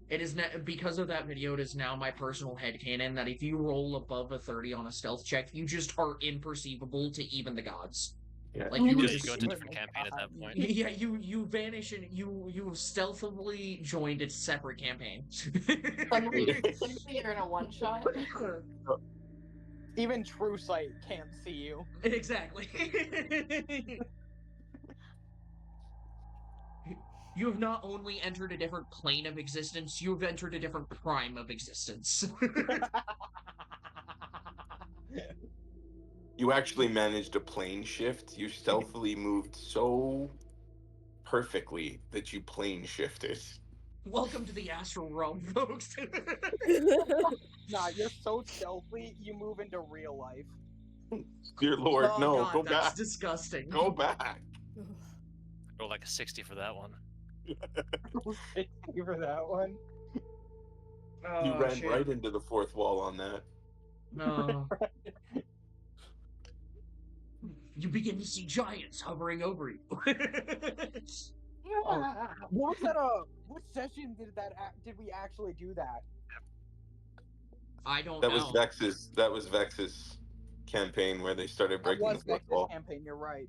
is because of that video. It is now my personal headcanon that if you roll above a 30 on a stealth check, you just are imperceivable to even the gods. Yeah. Like you Yeah, just you go into a different campaign at that point. yeah, you vanish and you stealthily joined a separate campaign. Suddenly you're in a one shot. Even True Sight can't see you. Exactly. You have not only entered a different plane of existence, you have entered a different prime of existence. You actually managed a plane shift. You stealthily moved so perfectly that you plane shifted. Welcome to the astral realm, folks. Nah, you're so stealthy, you move into real life. Dear Lord, Oh, no, God, go that's back. disgusting. Go back. Roll like a 60 for that one. 60 for that one. Oh, You ran shit. right into the fourth wall on that. No. You begin to see giants hovering over you. Oh, what was that? What session did we actually do that? I don't That know. was Vex's. That was Vex's campaign where they started That breaking the was fourth Vex's wall. campaign. You're right.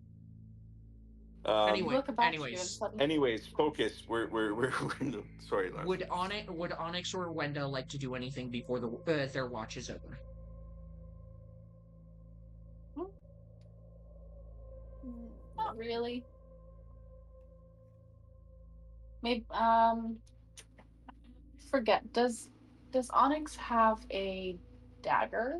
Anyway, Look back anyways. Anyways, focus. We're sorry, Lars. Would Onyx or Wenda like to do anything before their watch is over? Not really. Maybe forget. Does Onyx have a dagger?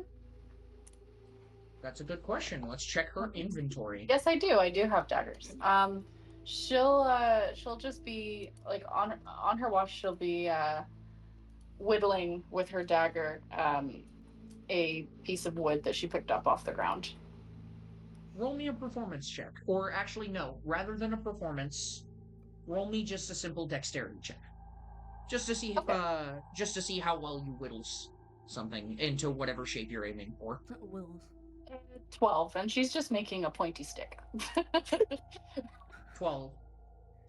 That's a good question. Let's check her inventory. Yes, I do. I do have daggers. She'll just be like on her watch. She'll be whittling with her dagger a piece of wood that she picked up off the ground. Roll me a performance check. Or actually, no. Rather than a performance, roll me just a simple dexterity check. Just to see how well you whittles something into whatever shape you're aiming for. 12, and she's just making a pointy stick. 12.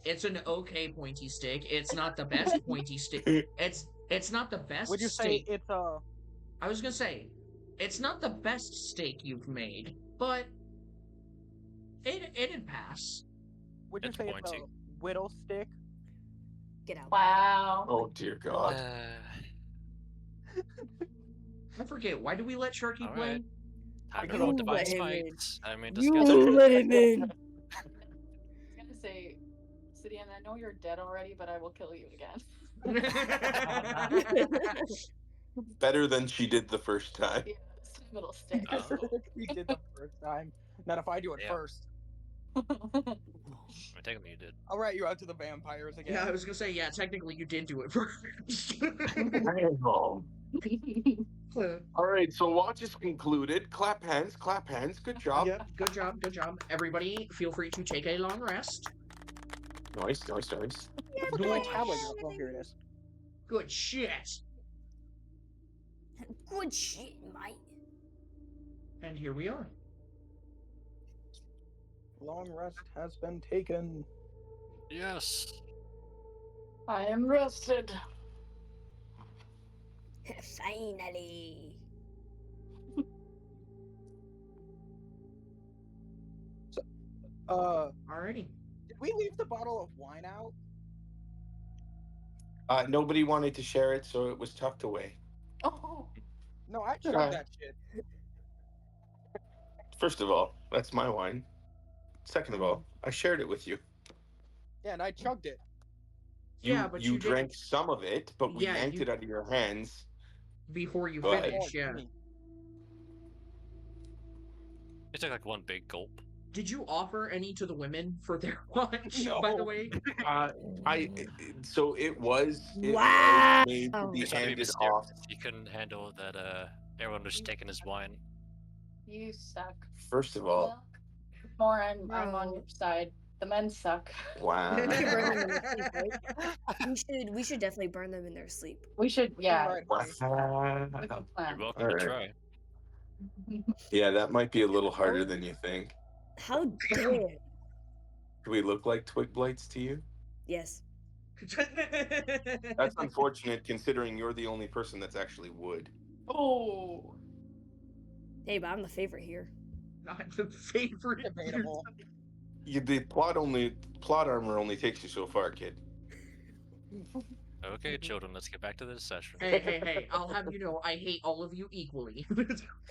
It's an okay pointy stick. It's not the best pointy stick. It's not the best. Would you say it's a? I was gonna say, it's not the best steak you've made, but it'd pass. Would you It's say pointy. it's a whittle stick? Get out. Wow. Oh dear God. I forget. Why do we let Sharky All play? right. Time to You roll device let him in. fights. I mean, You discuss it. let him in. I was gonna say, Sidian, I know you're dead already, but I will kill you again. Better than she did the first time. Yeah, it's a little stick. We did the first time. Not if I do it Yeah. first. I mean, technically you did. I'll rat you out to the vampires again. Yeah, I was gonna say, yeah, technically you did do it first. All right, so watch is concluded. Clap hands, clap hands. Good job. Yep, good job, good job. Everybody, feel free to take a long rest. Nice. Where's my tablet? Oh, here it is. Good shit. Good shit, mate. And here we are. Long rest has been taken. Yes. I am rested. Finally. Alrighty. Did we leave the bottle of wine out? Nobody wanted to share it, so it was tucked away. Oh, No, I chugged Yeah. that shit. First of all, that's my wine. Second of all, I shared it with you. Yeah, and I chugged it. Yeah, but you drank some of it, but we Yeah, yanked you- it out of your hands. Before you Go ahead. finish, yeah. me. You took like one big gulp. Did you offer any to the women for their watch, No. by the way? So it was Wow. made to be You're trying to be handed mysterious. off. You couldn't handle that everyone was taking his wine. you suck. First of all, Well, more, I'm on Bro. your side. The men suck. wow. We should burn them in their sleep, right? We should definitely burn them in their sleep. We should, yeah. Right. Wow. Good You're plan. welcome Alright. to try. Yeah, that might be a little harder than you think. How dare Do we look like twig blights to you? Yes. That's unfortunate, considering you're the only person that's actually wood. Oh. Hey, but I'm the favorite here. Not the favorite. Debatable. The plot armor only takes you so far, kid. Okay, children, let's get back to this session. Hey! I'll have you know, I hate all of you equally.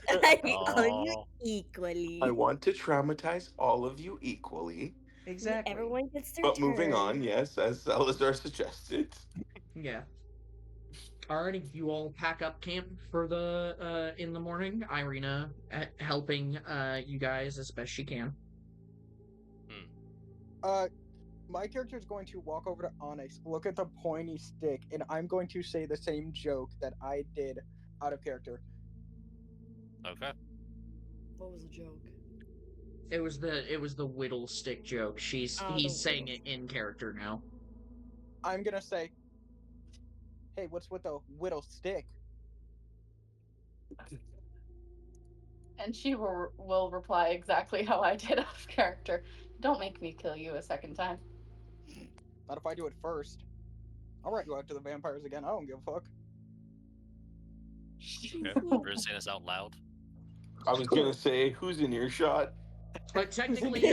I hate all of you Oh. equally. I want to traumatize all of you equally. Exactly. Everyone gets their But turn. moving on, yes, as Salazar suggested. Yeah. Alrighty, you all pack up camp for the in the morning. Irina helping you guys as best she can. My character is going to walk over to Onyx, look at the pointy stick, and I'm going to say the same joke that I did out of character. Okay. What was the joke? It was the whittle stick joke. He's saying it in character now. I'm gonna say, "Hey, what's with the whittle stick?" And she will reply exactly how I did off character. Don't make me kill you a second time. Not if I do it first. I'll write you out to the vampires again. I don't give a fuck. Okay. We're saying this out loud. I was gonna say, who's in earshot? But technically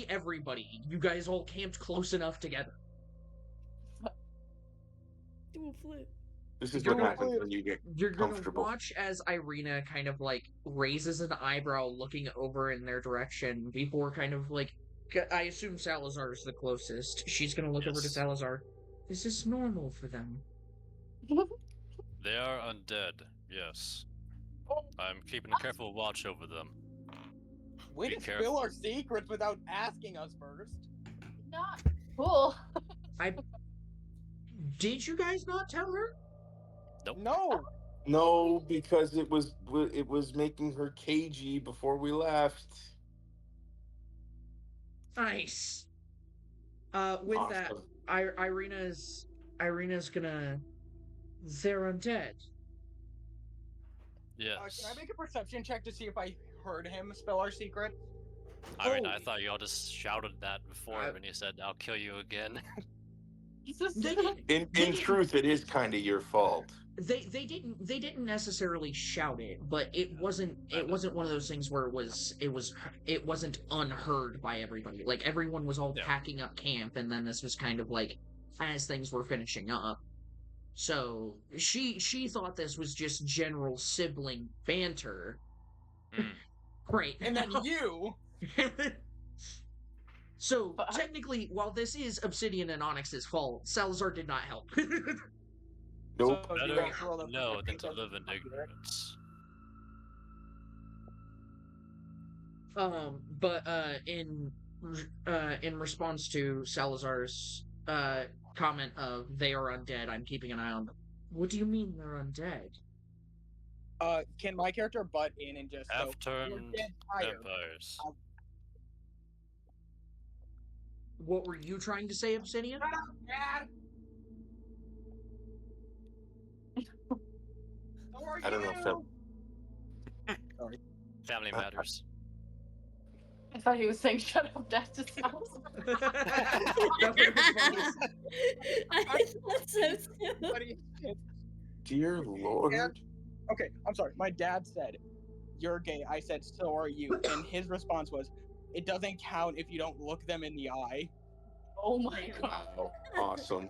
everybody. You guys all camped close enough together. Do a flip. This is You're what gonna- happens when you get You're gonna comfortable. watch as Irina kind of like raises an eyebrow looking over in their direction before kind of like, I assume Salazar is the closest. She's gonna look over to Yes. Salazar. Is this normal for them? They are undead, yes. I'm keeping a careful watch over them. Way Be to careful. spill our secrets without asking us first. Not cool. Did you guys not tell her? Nope. No. No, because it was making her cagey before we left. Nice. With that, Awesome. Irina's gonna. They're undead. Yes. Can I make a perception check to see if I heard him spell our secret? I mean, Oh. I thought y'all just shouted that before when you said, "I'll kill you again." In truth, it is kind of your fault. They didn't necessarily shout it, but it wasn't one of those things where it wasn't unheard by everybody. Like everyone was all Yeah. packing up camp, and then this was kind of like as things were finishing up. So she thought this was just general sibling banter. Great. And then you. So But technically, while this is Obsidian and Onyx's fault, Salazar did not help. Nope. So you Better guys roll a- know than to live in ignorance. But in response to Salazar's comment of they are undead, I'm keeping an eye on them. What do you mean they're undead? Can my character butt in and just go, "You're Half-turned dead tired." vampires. What were you trying to say, Obsidian? Shut up, Dad! So are I don't know if you. Family matters. I thought he was saying shut up, Dad, to Salazar. I thought so too. Buddy, Dear Lord. okay, I'm sorry. My dad said, "You're gay." I said, "So are you." And his response was, "It doesn't count if you don't look them in the eye." Oh my god. Wow. Awesome.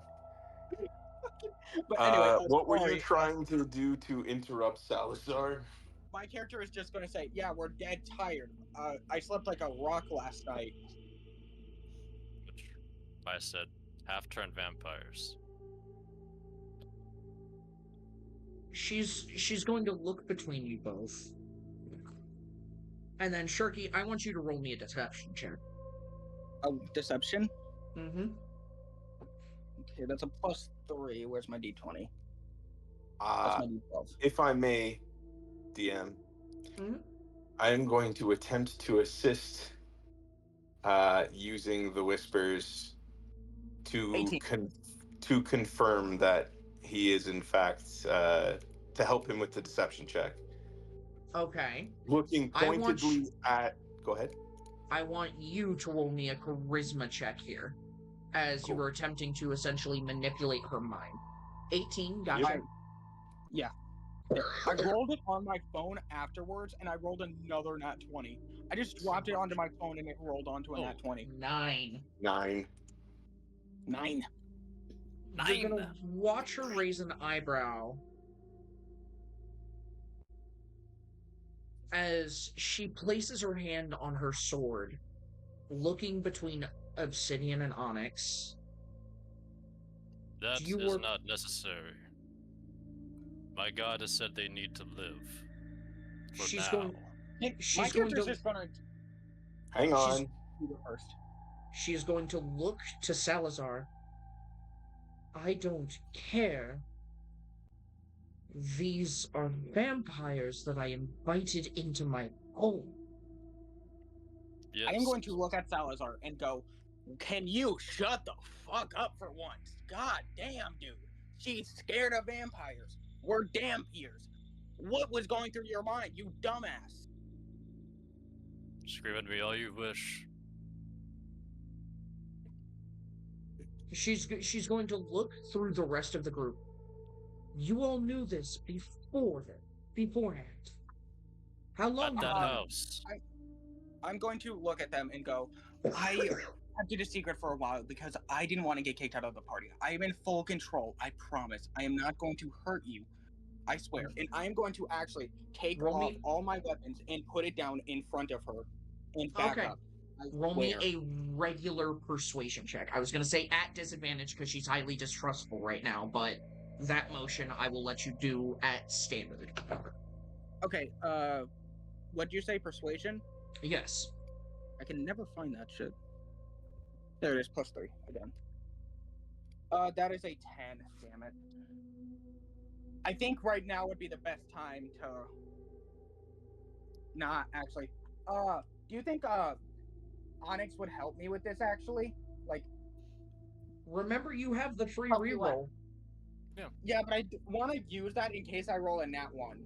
But anyway, What were sorry. you trying to do to interrupt Salazar? My character is just going to say, "Yeah, we're dead tired. I slept like a rock last night." Which I said, half-turned vampires. She's going to look between you both. And then, Sharky, I want you to roll me a deception check. Oh, deception? Mm-hmm. Okay, that's a +3. Where's my d20? That's Uh, my d12. if I may, DM, Mhm. I am going to attempt to assist using the whispers to 18. to confirm that he is in fact to help him with the deception check. Okay. Looking I want pointedly at. Go ahead. I want you to roll me a charisma check here, as you Cool. were attempting to essentially manipulate her mind. 18, gotcha. I- yeah. I rolled it on my phone afterwards, and I rolled another nat 20. I just dropped it onto my phone, and it rolled onto a nat 20. 9. 9. 9. You're gonna watch her raise an eyebrow as she places her hand on her sword, looking between obsidian and onyx. That You is were- not necessary. My god has said they need to live. For She's now. going. My She's going character's to. just gonna Hang She's- on. do it first. She is going to look to Salazar. I don't care. These are vampires that I invited into my home. Yes. I am going to look at Salazar and go, can you shut the fuck up for once? God damn, dude. She's scared of vampires. We're dampiers. What was going through your mind, you dumbass? Scream at me all you wish. She's going to look through the rest of the group. You all knew this beforehand. How long At that have house. I'm going to look at them and go, I kept it a secret for a while because I didn't want to get kicked out of the party. I am in full control. I promise. I am not going to hurt you. I swear. And I am going to actually take Roll off me- all my weapons and put it down in front of her and back Okay. up. I Roll me swear. a regular persuasion check. I was going to say at disadvantage because she's highly distrustful right now, but that motion I will let you do at standard. Okay, what'd you say, persuasion? Yes. I can never find that shit. There it is, +3 again. That is a 10, damn it. I think right now would be the best time to... Not actually. Do you think, Onyx would help me with this, actually? Like, Remember, you have the free Help you what? reroll. yeah, but I want to use that in case I roll a nat 1.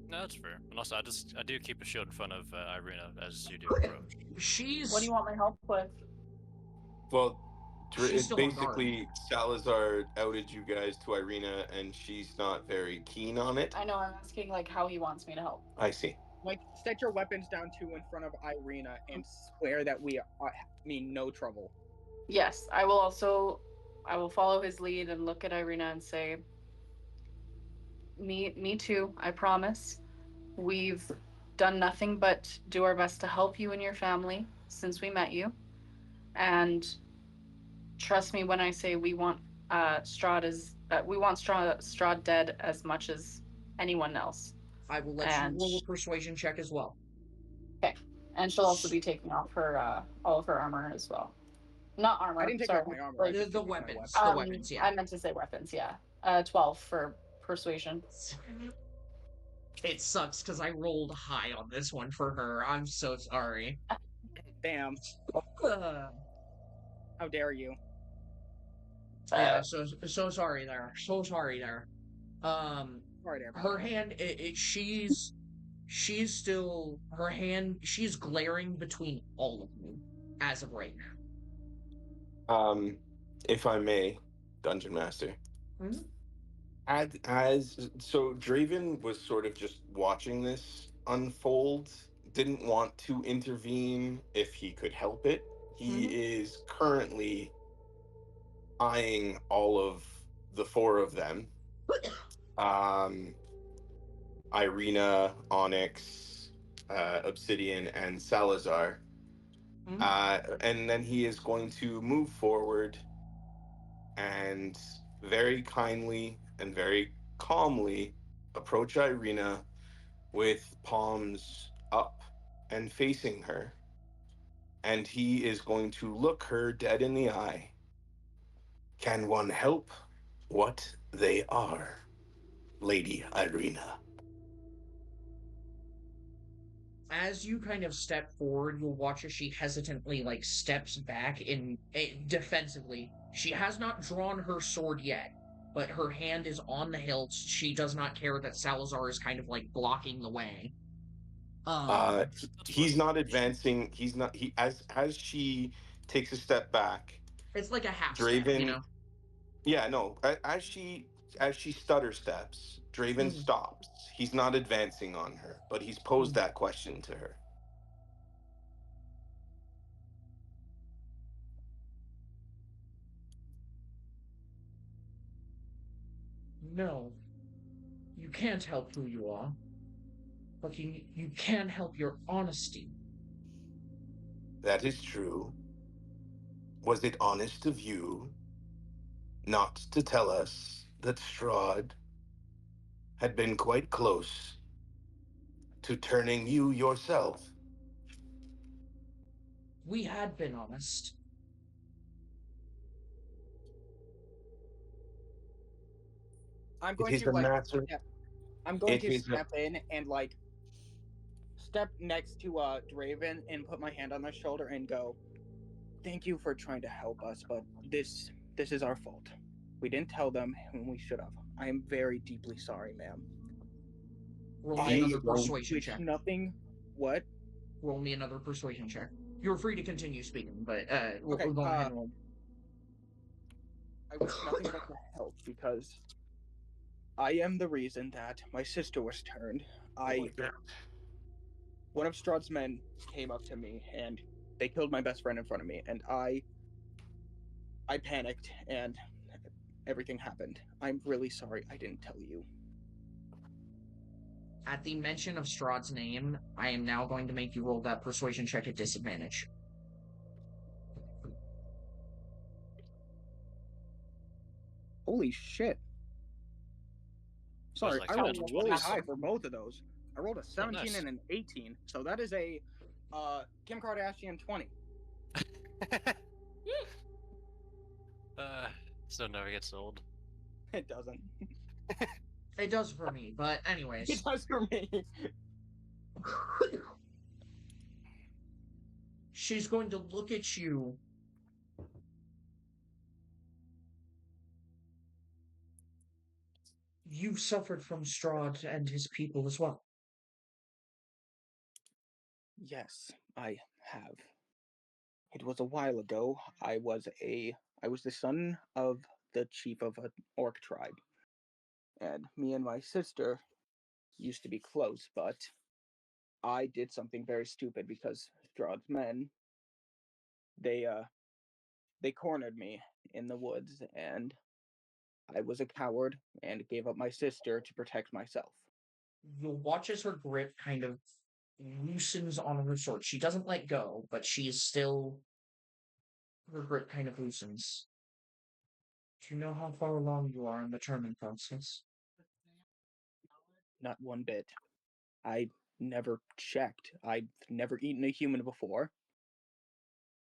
No, that's fair. And also, I do keep a shield in front of Irina as you do approach. She's. What do you want my help with? Well, She's it's still on guard. basically Salazar outed you guys to Irina, and she's not very keen on it. I know I'm asking like how he wants me to help. I see. Like, set your weapons down too in front of Irina and swear that we mean no trouble. Yes, I will follow his lead and look at Irina and say, me too, I promise. We've done nothing but do our best to help you and your family since we met you. And trust me when I say we want Strahd dead as much as anyone else. I will let And- you roll a persuasion check as well. And she'll also be taking off her all of her armor as well. Not armor. I didn't take sorry. off my armor. I Like, just The took off my weapons. weapon. The weapons, yeah. I meant to say weapons, yeah. 12 for persuasion. It sucks because I rolled high on this one for her. I'm so sorry. Damn. How dare you? Yeah, so sorry there. So sorry there. Sorry there. Her hand, she's still, her hand, she's glaring between all of you as of right now. If I may, Dungeon Master. Mhm. So Draven was sort of just watching this unfold, didn't want to intervene if he could help it. He is currently eyeing all of the four of them. Irina, Onyx, Obsidian, and Salazar. And then he is going to move forward and very kindly and very calmly approach Irina with palms up and facing her. And he is going to look her dead in the eye. Can one help what they are, Lady Irina? As you kind of step forward, you'll watch as she hesitantly, steps back defensively. She has not drawn her sword yet, but her hand is on the hilt. She does not care that Salazar is kind of, blocking the way. He's not advancing. He's not. He as she takes a step back, It's like a half step, you Draven. know. Yeah, no. As she stutter steps, Draven Mhm. stops. He's not advancing on her, but he's posed Mm. that question to her. No, you can't help who you are, but you can help your honesty. That is true. Was it honest of you not to tell us that Strahd had been quite close to turning you yourself? We had been honest. I'm It going is to a like matter. step, I'm going It to is a, step in and like step next to Draven and put my hand on their shoulder and go, "Thank you for trying to help us, but this is our fault. We didn't tell them when we should have. I am very deeply sorry, ma'am. Roll me I another don't. persuasion Wish check. nothing. What? Roll me another persuasion check. You're free to continue speaking, but Okay. we'll go ahead and roll. I wish nothing but the help because I am the reason that my sister was turned. One of Strahd's men came up to me and they killed my best friend in front of me, and I panicked and everything happened. I'm really sorry I didn't tell you. At the mention of Strahd's name, I am now going to make you roll that persuasion check at disadvantage. Holy shit. Was Sorry, like I a rolled natural really 20. high for both of those. I rolled a 17 nice. and an 18, so that is a Kim Kardashian 20. So it never gets old. It doesn't. It does for me, but anyways. It does for me. She's going to look at you. You suffered from Strahd and his people as well. Yes, I have. It was a while ago. I was the son of the chief of an orc tribe. And me and my sister used to be close, but I did something very stupid because Strahd's men they cornered me in the woods, and I was a coward and gave up my sister to protect myself. You'll watch as her grip kind of loosens on her sword. She doesn't let go, but she is still. Her grip kind of loosens. Do you know how far along you are in the turning process? Not one bit. I never checked. I've never eaten a human before.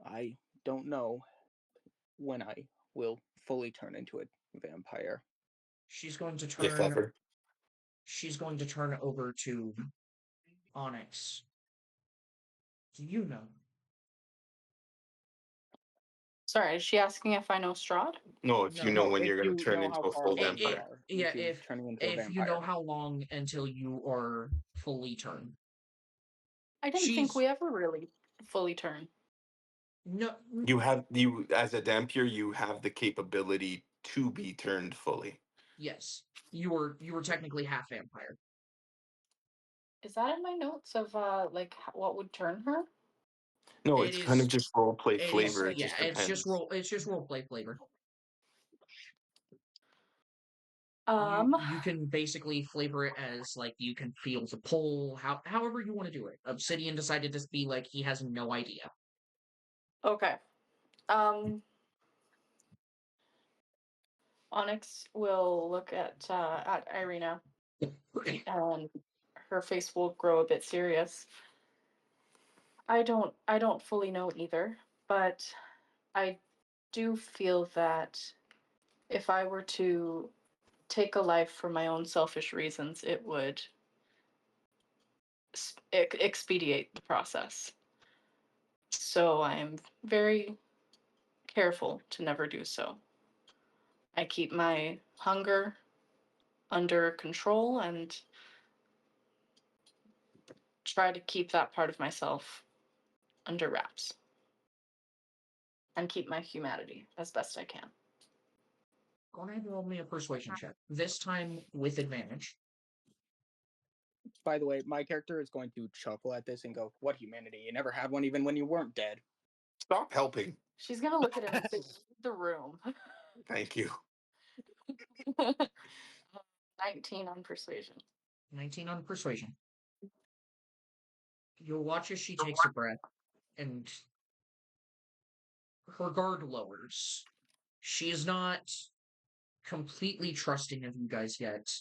I don't know when I will fully turn into a vampire. She's going to If turn. ever. She's going to turn over to Onyx. Do you know? Sorry, is she asking if I know Strahd? No, if you No. know No, when if you're going to you turn know into how a far full along you vampire. are Yeah, into turning into a if you vampire. know how long until you are fully turned. I didn't think we ever really fully turn. No. You as a Dampier, you have the capability to be turned fully. Yes, you were technically half vampire. Is that in my notes of like what would turn her? No, It it's kind of is. just role play It is. flavor. It Yeah, just it's just depends. role. It's just role play flavor. You can basically flavor it as like you can feel the pull, however you want to do it. Obsidian decided to be like he has no idea. Okay. Onyx will look at Irina, and her face will grow a bit serious. I don't fully know either, but I do feel that if I were to take a life for my own selfish reasons, it would expedite the process. So I am very careful to never do so. I keep my hunger under control, and try to keep that part of myself under wraps and keep my humanity as best I can. Go ahead and roll me a persuasion check. This time with advantage. By the way, my character is going to chuckle at this and go, "What humanity? You never had one even when you weren't dead." Stop helping. She's gonna look at him and say, "Leave the room." Thank you. 19 on persuasion. 19 on persuasion. You'll watch as she takes a breath and her guard lowers. She is not completely trusting of you guys yet,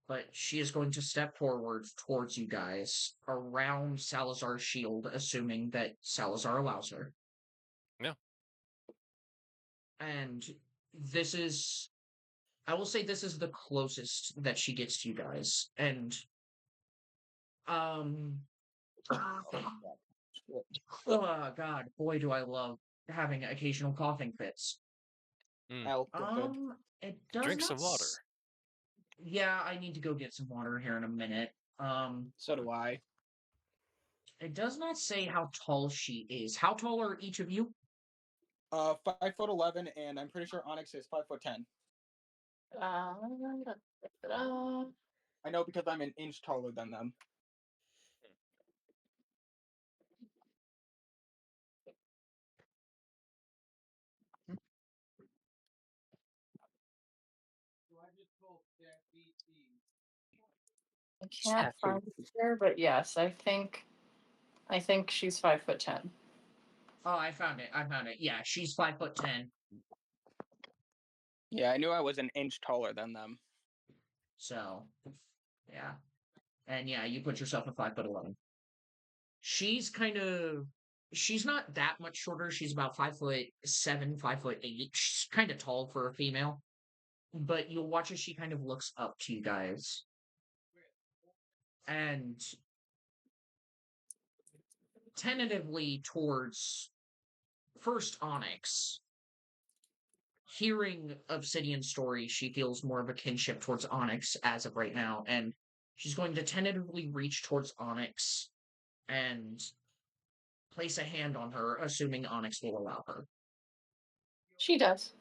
but she is going to step forward towards you guys around Salazar's shield, assuming that Salazar allows her. Yeah. And this is, I will say this is the closest that she gets to you guys. And, oh God, boy, do I love having occasional coughing fits. Good. It does Drink not some water. Yeah, I need to go get some water here in a minute. So do I. It does not say how tall she is. How tall are each of you? 5'11", and I'm pretty sure Onyx is 5'10". I know because I'm an inch taller than them. I can't find it here, but yes, I think she's 5'10". Oh, I found it. Yeah, she's 5'10". Yeah, I knew I was an inch taller than them. So, yeah. And yeah, you put yourself at 5'11". She's not that much shorter. She's about 5'7", 5'8". She's kind of tall for a female. But you'll watch as she kind of looks up to you guys. And tentatively towards first Onyx. Hearing Obsidian's story, she feels more of a kinship towards Onyx as of right now, and she's going to tentatively reach towards Onyx and place a hand on her, assuming Onyx will allow her. She does.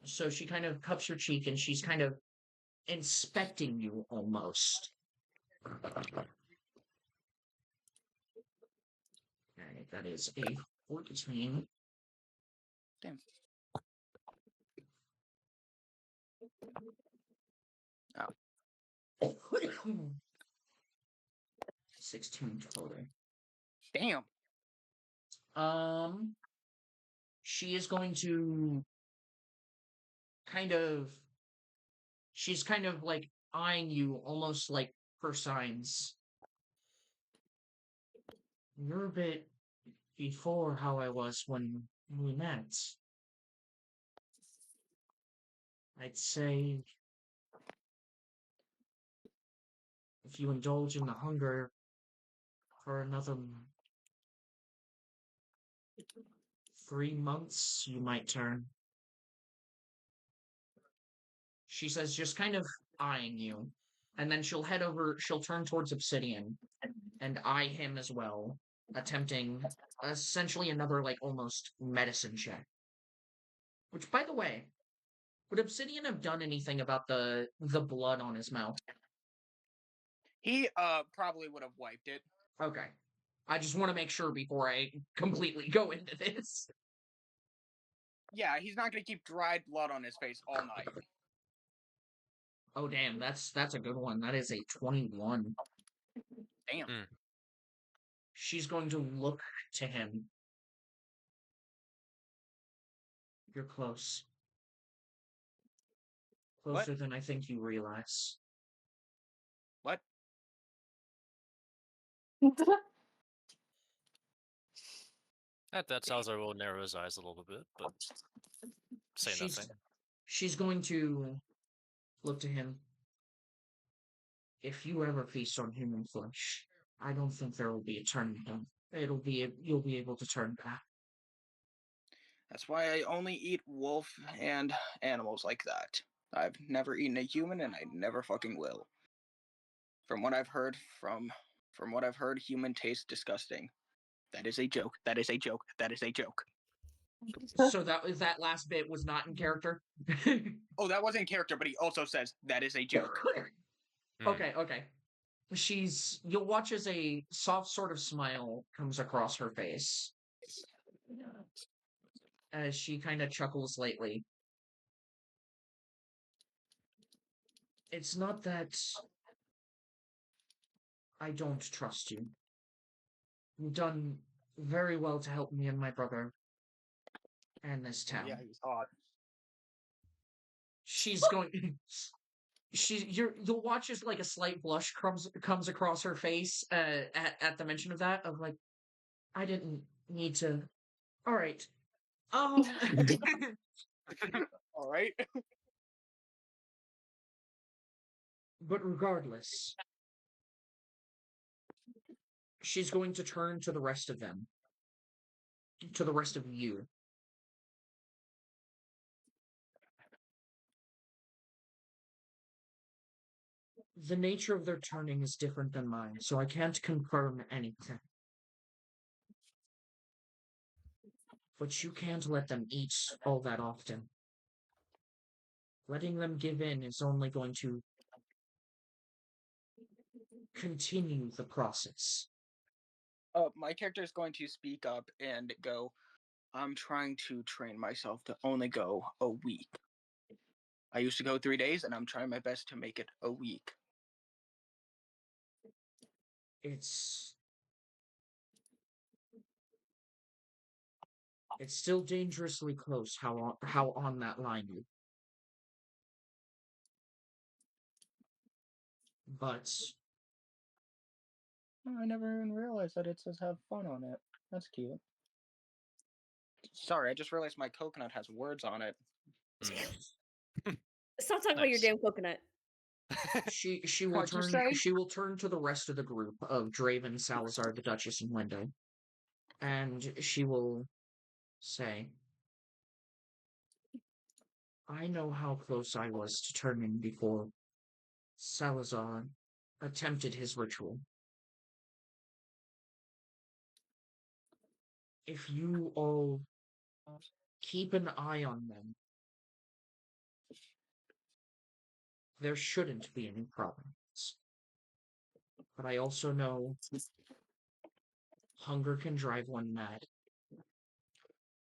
So she kind of cups her cheek, and she's kind of inspecting you almost. Okay, that is a 14. Damn. Oh. 16 total. Damn. She is going to she's kind of like eyeing you almost like for signs. You're a bit before how I was when we met. I'd say if you indulge in the hunger for another 3 months, you might turn. She says, just kind of eyeing you. And then she'll turn towards Obsidian and eye him as well, attempting essentially another, like, almost medicine check. Which, by the way, would Obsidian have done anything about the blood on his mouth? He probably would have wiped it. Okay. I just want to make sure before I completely go into this. Yeah, he's not going to keep dried blood on his face all night. Oh, damn, that's a good one. That is a 21. Damn. She's going to look to him. You're close. Closer than I think you realize. What? At that, Salazar will narrow his eyes a little bit, but say nothing. She's going to look to him. If you ever feast on human flesh, I don't think there will be a turning point. You'll be able to turn back. That's why I only eat wolf and animals like that. I've never eaten a human, and I never fucking will. From what I've heard from From what I've heard, human tastes disgusting. That is a joke. That is a joke. That is a joke. So that last bit was not in character? Oh, that was in character, but he also says that is a joke. Okay. You'll watch as a soft sort of smile comes across her face as she kind of chuckles lightly. It's not that I don't trust you. You've done very well to help me and my brother and this town. Yeah, he's hot. She's going. You'll watch as like a slight blush comes across her face at the mention of that. Of like, I didn't need to. All right. All right. But regardless, she's going to turn to the rest of them, to the rest of you. The nature of their turning is different than mine, so I can't confirm anything. But you can't let them eat all that often. Letting them give in is only going to continue the process. My character is going to speak up and go, I'm trying to train myself to only go a week. I used to go 3 days, and I'm trying my best to make it a week. It's still dangerously close how on that line you. But I never even realized that it says have fun on it. That's cute. Sorry, I just realized my coconut has words on it. Stop talking about your Nice. damn coconut. she will What'd you turn say? she will turn to the rest of the group of Draven, Salazar, the Duchess, and Linda, and she will say, I know how close I was to turning before Salazar attempted his ritual. If you all keep an eye on them, there shouldn't be any problems. But I also know hunger can drive one mad.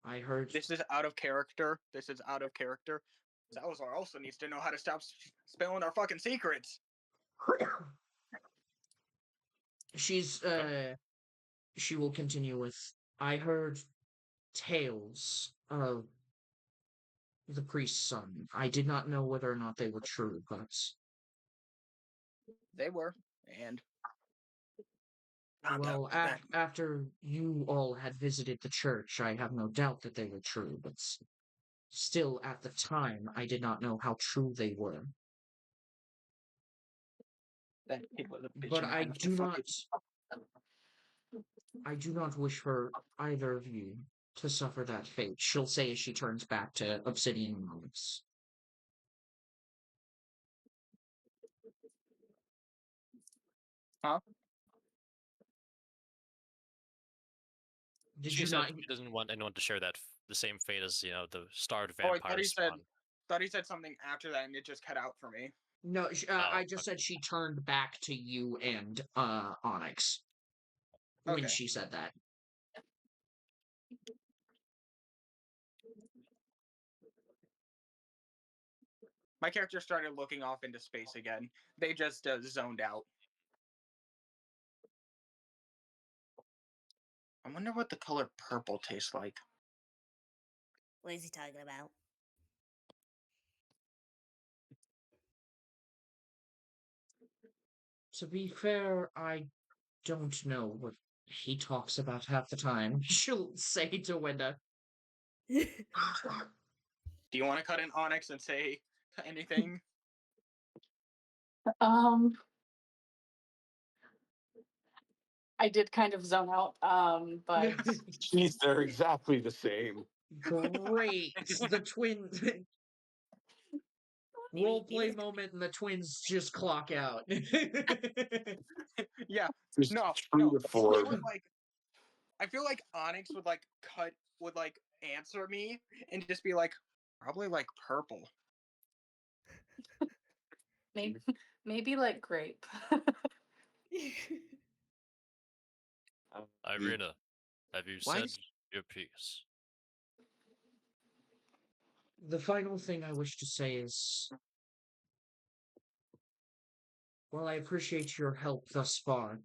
I heard This is out of character. This is out of character. Salazar also needs to know how to stop spilling our fucking secrets. she will continue with, I heard tales of the priest's son. I did not know whether or not they were true, but They were, and well, after you all had visited the church, I have no doubt that they were true, but still, at the time, I did not know how true they were. that kid was a bitch. But I do not wish for either of you to suffer that fate, she'll say as she turns back to Obsidian Monks. Huh? Did She you said not? she doesn't want anyone to share the same fate as the starved Oh, I vampire spawn. thought he said something after that, and it just cut out for me. No, Oh, I just said she turned back to you and Onyx when Okay. she said that. My character started looking off into space again. They just zoned out. I wonder what the color purple tastes like. What is he talking about? To be fair, I don't know what he talks about half the time. She'll say to Wenda. Do you want to cut in Onyx and say anything? I did kind of zone out, but Jeez, they're exactly the same. Great. The twins. Roleplay moment and the twins just clock out. Yeah, Just no, true no. to It form. would like I feel like Onyx would answer me and just be like, probably like purple. Maybe like grape. Irina, have you Why said is- your piece? The final thing I wish to say is, while I appreciate your help thus far,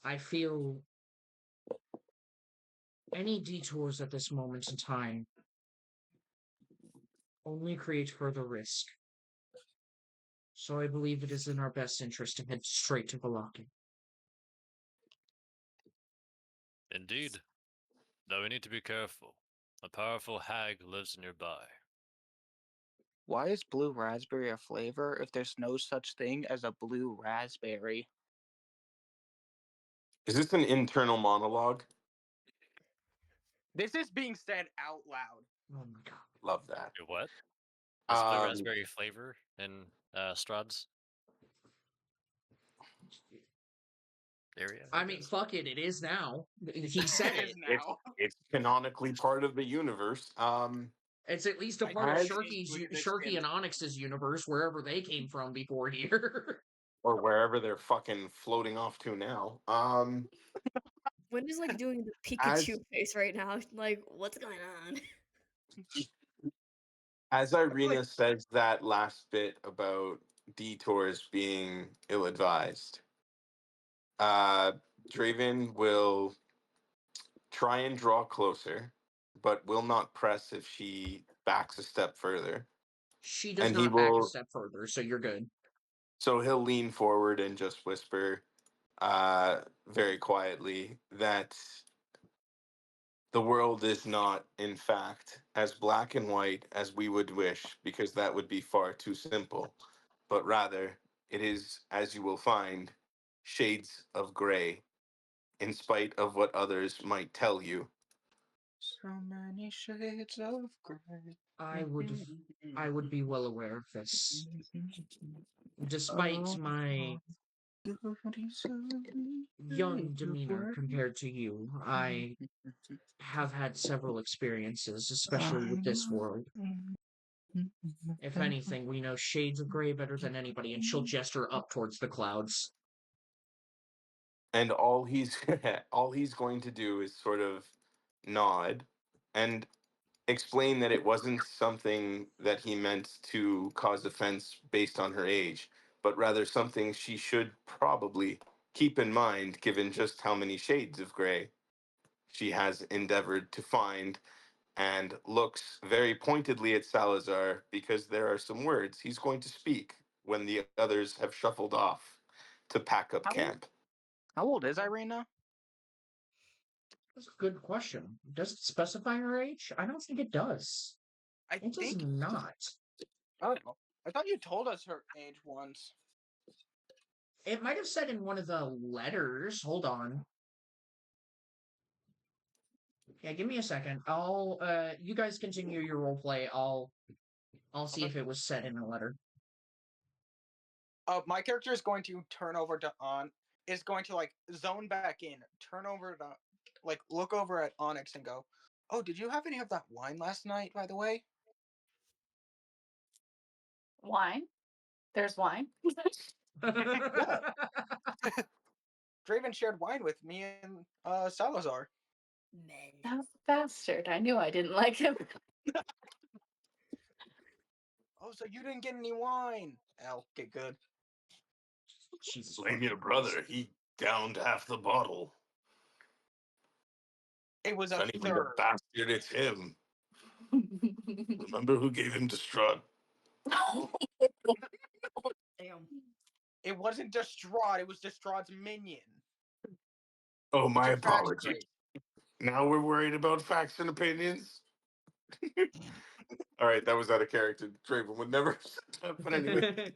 I feel any detours at this moment in time only create further risk. So I believe it is in our best interest to head straight to Valaki. Indeed. Though we need to be careful. A powerful hag lives nearby. Why is blue raspberry a flavor if there's no such thing as a blue raspberry? Is this an internal monologue? This is being said out loud. Oh my god. Love that. Wait, what? Is blue Um, raspberry flavor in Strahd's area? I mean, guess? fuck it, it is now. He said It is it. now. it's canonically part of the universe. It's at least a I part of As- Shirky and Onyx's universe, wherever they came from before here. or wherever they're fucking floating off to now. When is like doing the As Pikachu face right now? Like, what's going on? as Irina says that last bit about detours being ill-advised, Draven will try and draw closer, but will not press if she backs a step further. She does And he not back a will, step further, so you're good. so he'll lean forward and just whisper, very quietly, that the world is not, in fact, as black and white as we would wish, because that would be far too simple, but rather it is, as you will find, shades of gray, in spite of what others might tell you. So many shades of gray. I would be well aware of this. Despite my young demeanor compared to you, I have had several experiences, especially with this world. If anything, we know shades of gray better than anybody, and she'll gesture up towards the clouds. And all he's all he's going to do is sort of nod and explain that it wasn't something that he meant to cause offense based on her age, but rather something she should probably keep in mind given just how many shades of gray she has endeavored to find, and looks very pointedly at Salazar because there are some words he's going to speak when the others have shuffled off to pack up How- camp. How old is Irina? That's a good question. Does it specify her age? I don't think it does. I It does think. not. Oh, I thought you told us her age once. It might have said in one of the letters. Hold on. Yeah, give me a second. You guys continue your role play. I'll see if it was said in a letter. My character is going to turn over to is going to like zone back in, turn over to like look over at Onyx and go, "Oh, did you have any of that wine last night, by the way?" Wine? There's wine? Draven shared wine with me and Salazar. Men. That bastard. I knew I didn't like him. Oh, so you didn't get any wine? L, get good. Jesus Blame your fucking brother. Christ. He downed half the bottle. It was If a anybody's a third. bastard, it's him. Remember who gave him to Strahd? Damn. It wasn't Strahd. It was Strahd's minion. Oh, my It's a fact apologies. race. Now we're worried about facts and opinions. All right, that was out of character. Draven would never have said that, but anyway.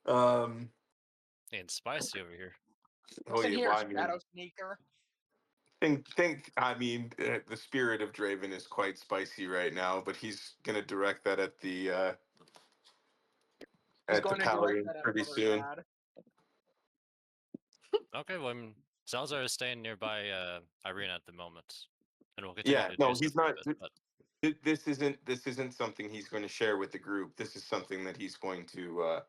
Um. And spicy over here. Oh Listen yeah. here, Well, I mean, Shadow Sneaker. think. I mean, the spirit of Draven is quite spicy right now, but he's gonna direct that at the He's at the going to direct Paladin that at pretty Mother soon. Dad. Okay, well, Salazar is staying nearby Irina at the moment, and we'll continue Yeah, to no, do so he's for a not. bit. But This isn't something he's going to share with the group. This is something that he's going to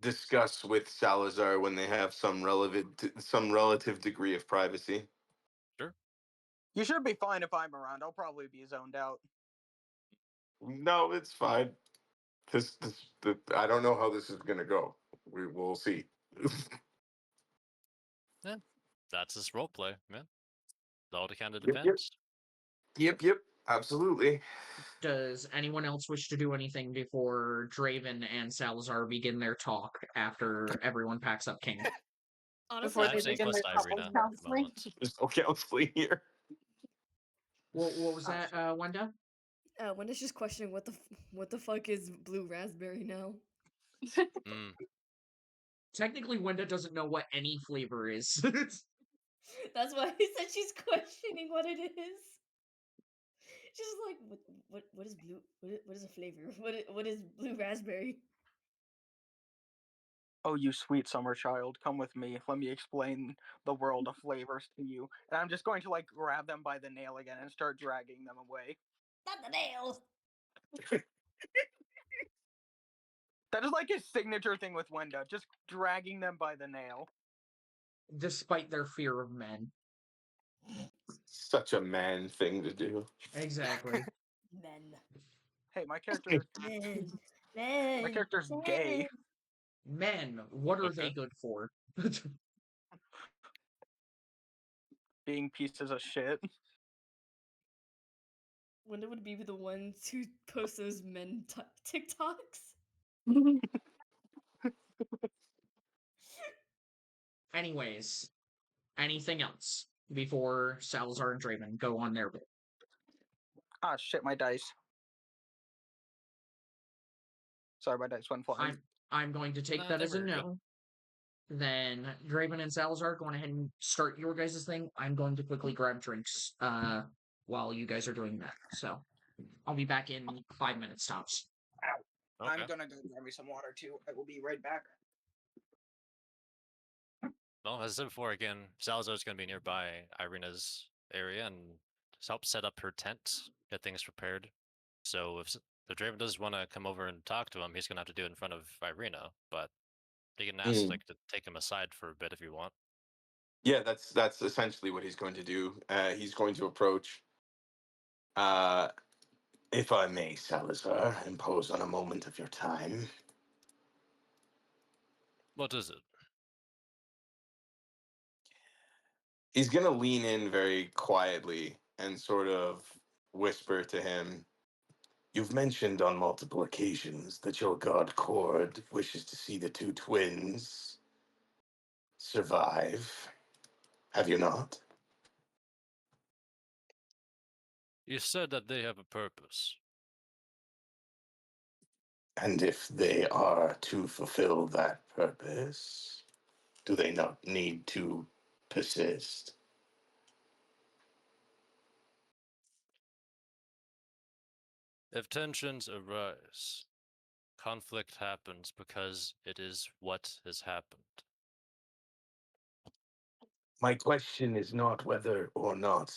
discuss with Salazar when they have some relative degree of privacy. sure. You should be fine if I'm around. I'll probably be zoned out. No, it's fine. I don't know how this is going to go. We will see. That's his role play, man. It all kind of Yep, depends. Yep. Absolutely. Does anyone else wish to do anything before Draven and Salazar begin their talk after everyone packs up camp? Honestly, Before I they I'm staying think begin close their to couples Irina at the counseling. moment. There's no counseling here. What was that, Wenda? Wenda's just questioning what the fuck is blue raspberry now. Mm. Technically, Wenda doesn't know what any flavor is. That's why I said she's questioning what it is. She's just like, what is blue? What is a flavor? What is blue raspberry? Oh, you sweet summer child, come with me. Let me explain the world of flavors to you. And I'm just going to like grab them by the nail again and start dragging them away. Not the nail. That is like his signature thing with Wenda, just dragging them by the nail. Despite their fear of men. Such a man thing to do. Exactly. Men. Hey, my character, Men. Men. my character's gay. Men, what are they Okay. good for? Being pieces of shit. Wenda would be the ones who post those men TikToks. Anyways, anything else before Salazar and Draven go on their bit? Ah, shit, my dice. Sorry, my dice went flying. I'm going to take Nah, that they as a were good. no. Then Draven and Salazar, go on ahead and start your guys' thing. I'm going to quickly grab drinks while you guys are doing that. So I'll be back in 5 minutes tops. Okay. I'm gonna go grab me some water too. I will be right back. Well, as I said before, again, Salazar's going to be nearby Irina's area and just help set up her tent, get things prepared. So if Draven does want to come over and talk to him, he's going to have to do it in front of Irina, but he can ask Mm. like to take him aside for a bit if you want. Yeah, that's essentially what he's going to do. He's going to approach. If I may, Salazar, impose on a moment of your time. What is it? He's going to lean in very quietly and sort of whisper to him. You've mentioned on multiple occasions that your god Cord wishes to see the two twins survive. Have you not? You said that they have a purpose. And if they are to fulfill that purpose, do they not need to persist? If tensions arise, conflict happens because it is what has happened. My question is not whether or not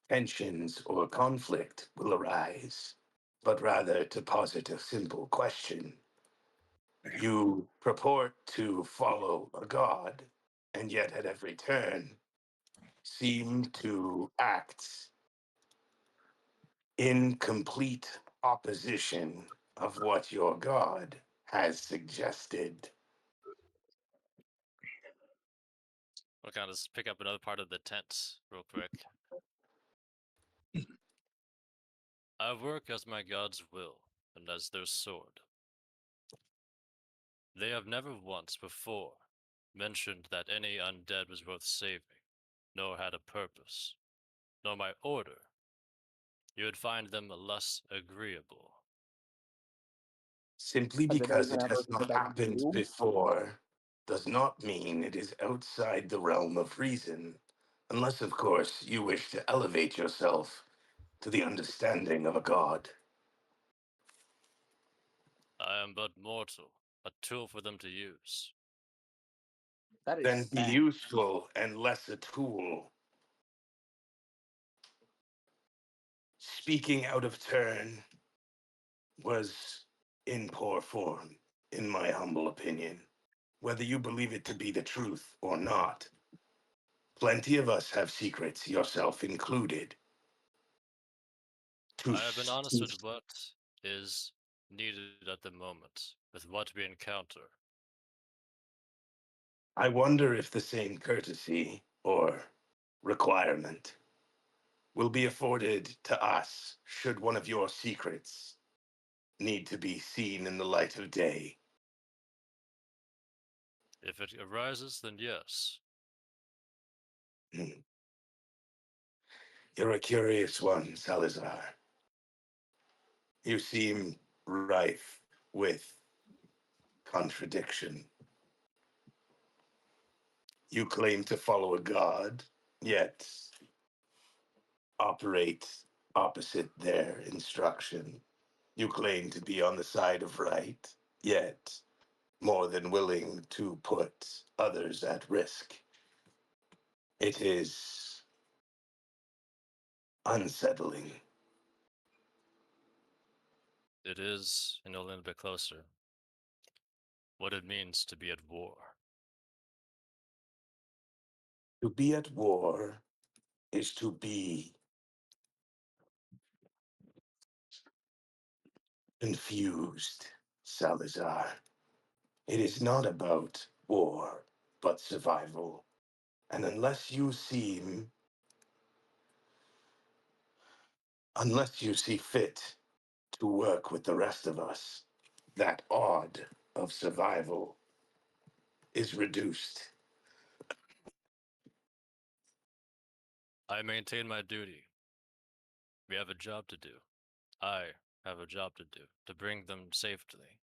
tensions or conflict will arise, but rather to posit a simple question. You purport to follow a god, and yet at every turn seem to act in complete opposition of what your god has suggested. We'll kind of just pick up another part of the tent real quick. I work as my god's will and as their sword. They have never once before mentioned that any undead was worth saving, nor had a purpose, nor my order. You would find them less agreeable. Simply Have they because even it ever has heard not about happened you? before does not mean it is outside the realm of reason, unless, of course, you wish to elevate yourself to the understanding of a god. I am but mortal, a tool for them to use. That is Then be sad. useful and less a tool. Speaking out of turn was in poor form, in my humble opinion. Whether you believe it to be the truth or not, plenty of us have secrets, yourself included. To I have been honest with what is needed at the moment, with what we encounter. I wonder if the same courtesy or requirement will be afforded to us should one of your secrets need to be seen in the light of day. If it arises, then yes. Hmm. You're a curious one, Salazar. You seem rife with contradiction. You claim to follow a god, yet operate opposite their instruction. You claim to be on the side of right, yet more than willing to put others at risk. It is unsettling. It is, and a little bit closer, what it means to be at war. To be at war is to be confused, Salazar. It is not about war, but survival. And unless you see fit to work with the rest of us, that odd of survival is reduced. I maintain my duty. We have a job to do. I have a job to do, to bring them safely,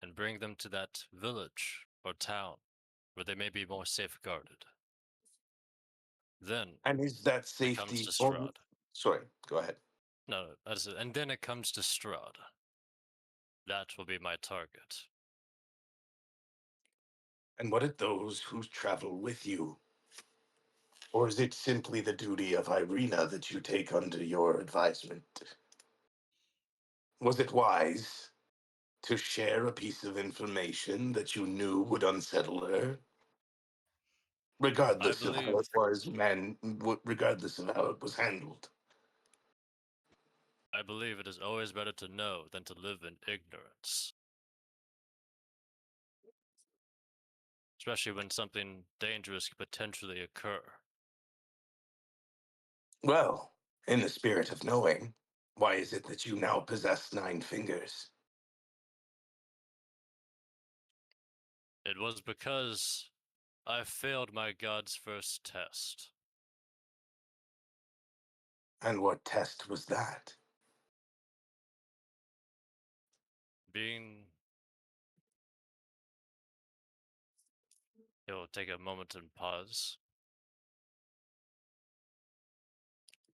and bring them to that village or town where they may be more safeguarded. Then And is that it comes to safety only? Strahd. Sorry, go ahead. No, that's it. And then it comes to Strahd. That will be my target. And what of those who travel with you? Or is it simply the duty of Irina that you take under your advisement? Was it wise to share a piece of information that you knew would unsettle her? I Regardless of how believe it was regardless of how it was handled. I believe it is always better to know than to live in ignorance. Especially when something dangerous could potentially occur. Well, in the spirit of knowing, why is it that you now possess 9 fingers? It was because I failed my god's first test. And what test was that? Being. He'll take a moment and pause.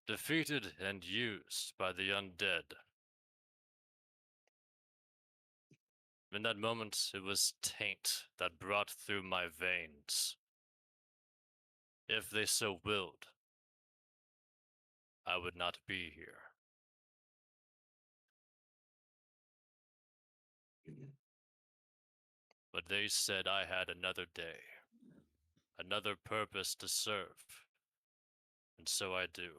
Defeated and used by the undead. In that moment, it was taint that brought through my veins. If they so willed, I would not be here. But they said I had another day, another purpose to serve, and so I do.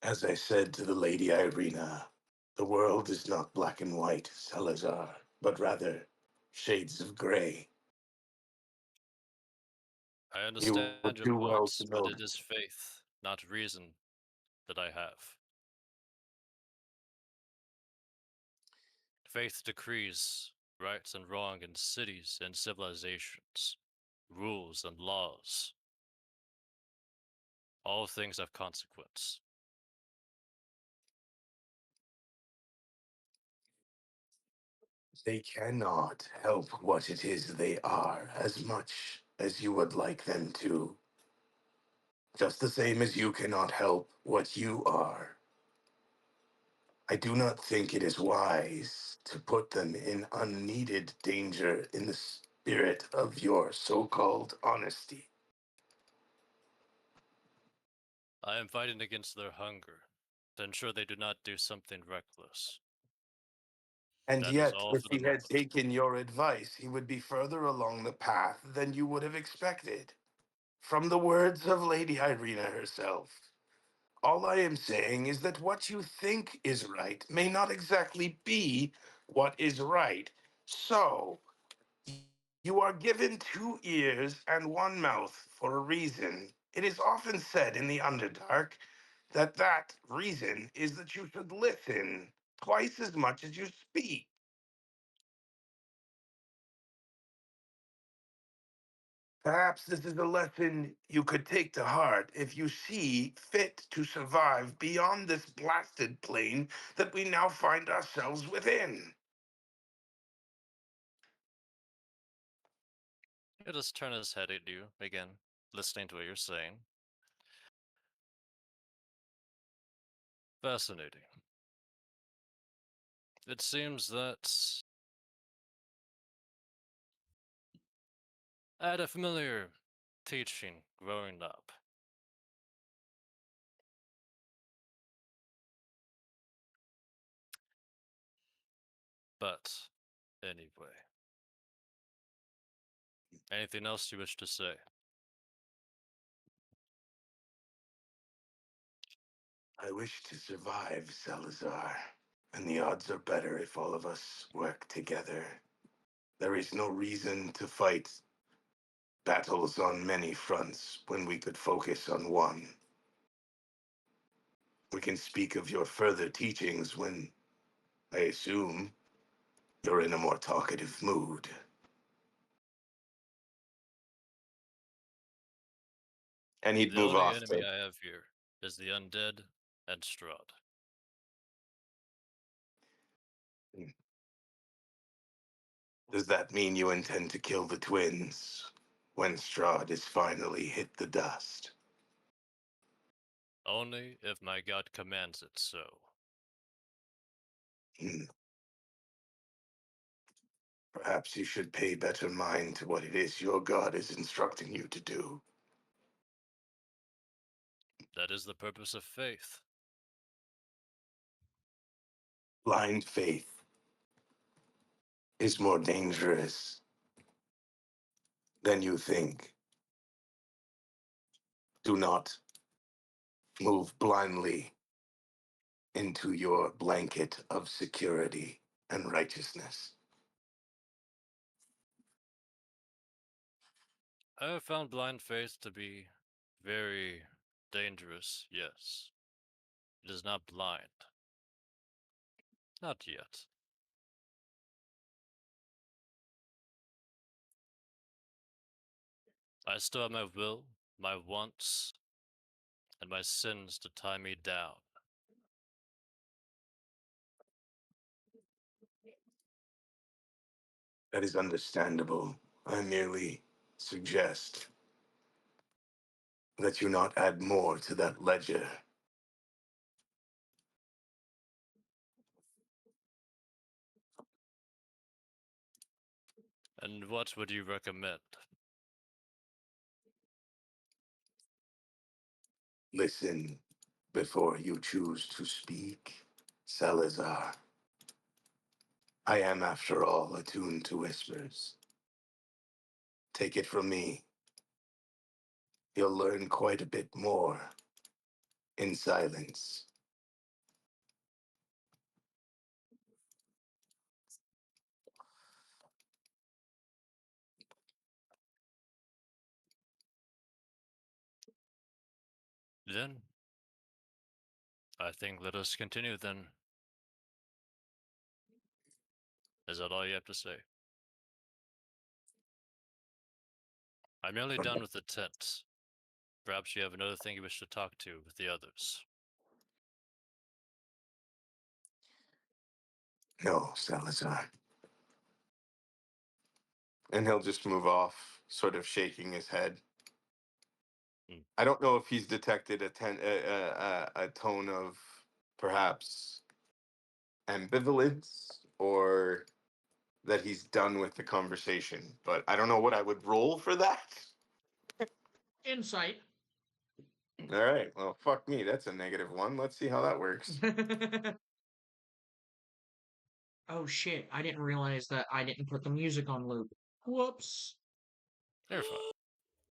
As I said to the Lady Irina, the world is not black and white, Salazar, but rather shades of gray. I You would understand your do well points, to but know it is faith, not reason, that I have. Faith decrees right and wrong in cities and civilizations, rules and laws. All things have consequence. they cannot help what it is they are as much as you would like them to. Just the same as you cannot help what you are. I do not think it is wise to put them in unneeded danger in the spirit of your so-called honesty. I am fighting against their hunger, to ensure they do not do something reckless. And That is yet, all if for the he had moment. taken your advice, he would be further along the path than you would have expected. From the words of Lady Irina herself, all I am saying is that what you think is right may not exactly be what is right. So, you are given 2 ears and 1 mouth for a reason. It is often said in the Underdark that reason is that you should listen twice as much as you speak. Perhaps this is a lesson you could take to heart if you see fit to survive beyond this blasted plane that we now find ourselves within. He'll just turn his head at you again, listening to what you're saying. Fascinating. It seems that I had a familiar teaching growing up. But, anyway. Anything else you wish to say? I wish to survive, Salazar, and the odds are better if all of us work together. There is no reason to fight battles on many fronts when we could focus on one. We can speak of your further teachings when, I assume, you're in a more talkative mood. And he'd The move only off enemy to. I have here is the undead and Strahd. Does that mean you intend to kill the twins when Strahd is finally hit the dust? Only if my god commands it so. Hmm. Perhaps you should pay better mind to what it is your god is instructing you to do. That is the purpose of faith. Blind faith is more dangerous than you think. Do not move blindly into your blanket of security and righteousness. I have found blind faith to be very dangerous, yes. It is not blind. Not yet. I still have my will, my wants, and my sins to tie me down. That is understandable. I merely suggest that you not add more to that ledger. And what would you recommend? Listen before you choose to speak, Salazar. I am, after all, attuned to whispers. Take it from me. You'll learn quite a bit more in silence. Then, I think let us continue then. Is that all you have to say? I'm nearly done with the tent. Perhaps you have another thing you wish to talk to with the others. No, Salazar. And he'll just move off, sort of shaking his head. Hmm. I don't know if he's detected a tone of perhaps ambivalence or that he's done with the conversation. But I don't know what I would roll for that. Insight. All right. Well, fuck me. That's a -1. Let's see how that works. Oh shit, I didn't realize that I didn't put the music on loop. Whoops. You're fine.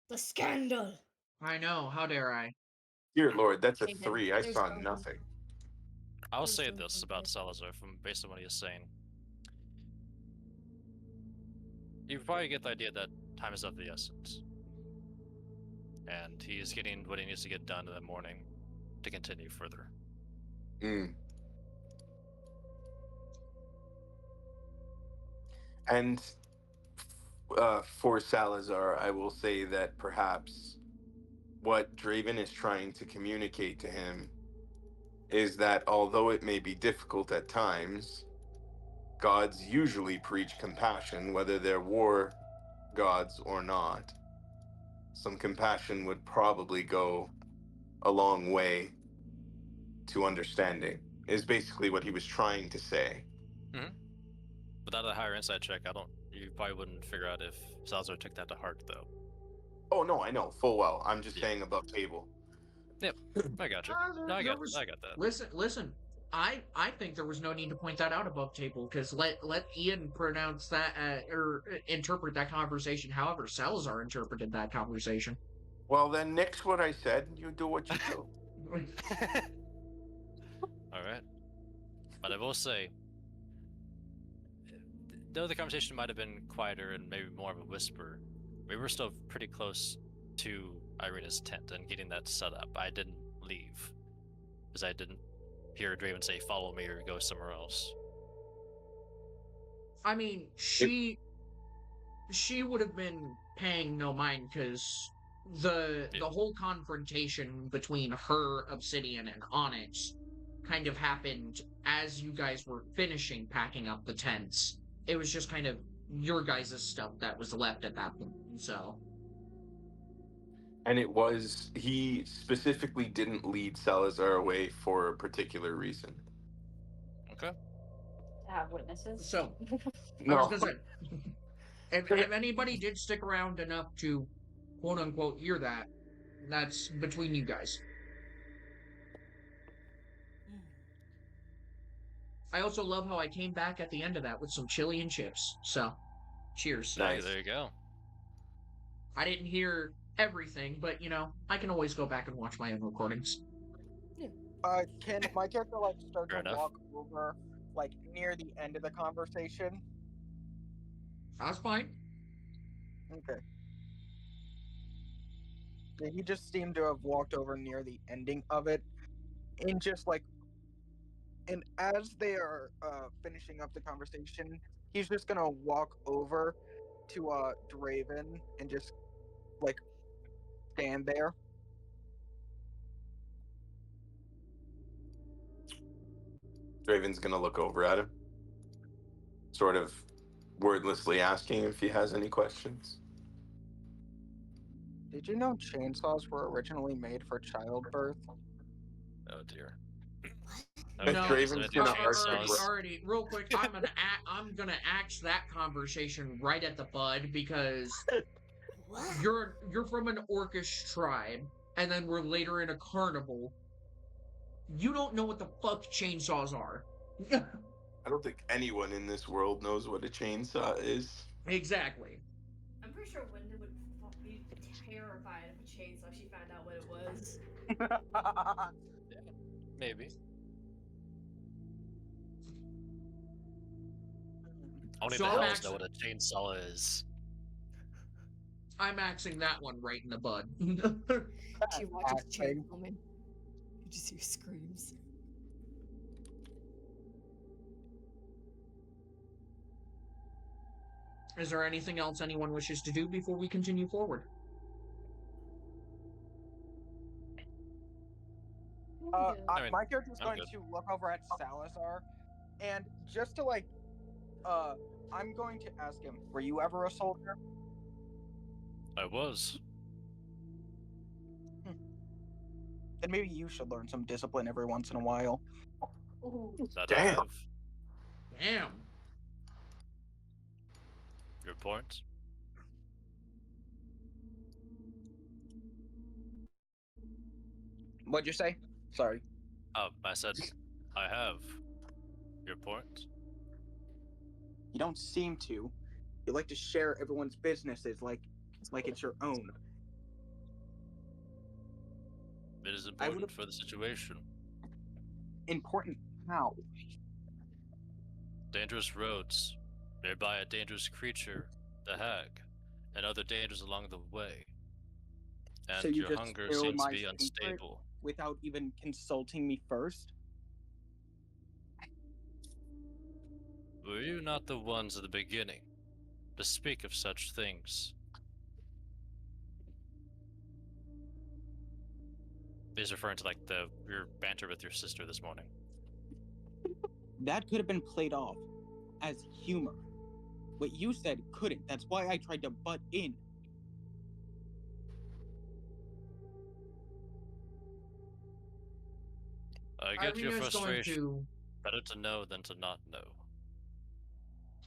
The scandal. I know, how dare I? Dear Lord, that's a Okay, 3. I there's saw no- nothing. I'll There's say no this good about there. Salazar from based on what he is saying. You probably get the idea that time is of the essence. And he's getting what he needs to get done in the morning to continue further. Mm. And for Salazar, I will say that perhaps what Draven is trying to communicate to him is that although it may be difficult at times, gods usually preach compassion, whether they're war gods or not. Some compassion would probably go a long way to understanding, is basically what he was trying to say. Without a higher insight check, you probably wouldn't figure out if Salazar took that to heart, though. Oh, no, I know full well. I'm just Yeah. saying above table. Yep, I got you. No, I got that. Listen. I think there was no need to point that out above table because let Ian pronounce that or interpret that conversation however Salazar interpreted that conversation. Well, then nix what I said. You do what you do. All right. But I will say, though the conversation might have been quieter and maybe more of a whisper, we were still pretty close to Irina's tent and getting that set up. I didn't leave because I didn't hear Draven say, "Follow me" or go somewhere else. I mean, she would have been paying no mind because the whole confrontation between her, Obsidian, and Onyx kind of happened as you guys were finishing packing up the tents. It was just kind of your guys' stuff that was left at that point. So, And he specifically didn't lead Salazar away for a particular reason. Okay. To have witnesses. I No. was gonna say, if anybody did stick around enough to quote unquote hear that, that's between you guys. I also love how I came back at the end of that with some chili and chips. So, cheers. Hey, Nice. there you go. I didn't hear everything, but I can always go back and watch my own recordings. Can my character start Fair to enough. walk over near the end of the conversation? That's fine. Okay. Yeah, he just seemed to have walked over near the ending of it, and just and as they are finishing up the conversation, he's just gonna walk over to Draven and just stand there. Draven's gonna look over at him, sort of wordlessly asking if he has any questions. Did you know chainsaws were originally made for childbirth? Oh dear. But No, Draven's gonna already, real quick. I'm gonna axe that conversation right at the bud because What? you're from an orcish tribe, and then we're later in a carnival. You don't know what the fuck chainsaws are. I don't think anyone in this world knows what a chainsaw is. Exactly. I'm pretty sure Linda would be terrified of a chainsaw if she found out what it was. Maybe. Only So the I'm hells know what a chainsaw is. I'm axing that one right in the bud. She watches Axing. chainsaw man. You just hear screams. Is there anything else anyone wishes to do before we continue forward? My character's I'm going good. to look over at Salazar, and just to I'm going to ask him, were you ever a soldier? I was. Then maybe you should learn some discipline every once in a while. That Damn. I have. Damn. Your point? What'd you say? Sorry. I said, I have. Your point? You don't seem to. You like to share everyone's businesses like it's your own. It is I important would've- for the situation. Important how? Dangerous roads, nearby a dangerous creature, the hag, and other dangers along the way. And So you your just hunger spill seems to my be secret? unstable. Without even consulting me first? Were you not the ones at the beginning to speak of such things? He's referring to like your banter with your sister this morning. That could have been played off as humor. What you said couldn't. That's why I tried to butt in. I get your Irina's going frustration. to Better to know than to not know.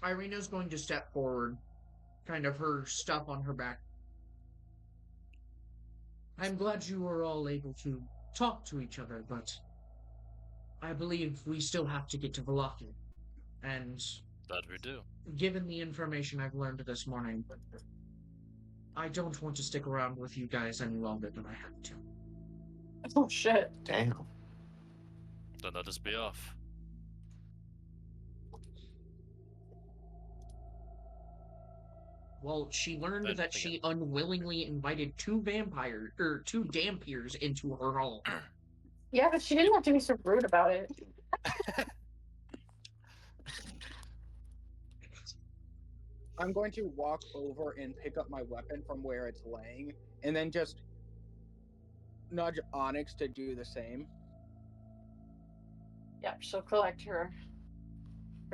Irina's going to step forward, kind of her stuff on her back. I'm glad you were all able to talk to each other, but I believe we still have to get to Velaki. And That we do. given the information I've learned this morning, I don't want to stick around with you guys any longer than I have to. Oh shit. Damn. Then let us be off. Well, she learned Then that she unwillingly invited two dampiers into her home. Yeah, but she didn't have to be so rude about it. I'm going to walk over and pick up my weapon from where it's laying, and then just nudge Onyx to do the same. Yeah, she'll collect her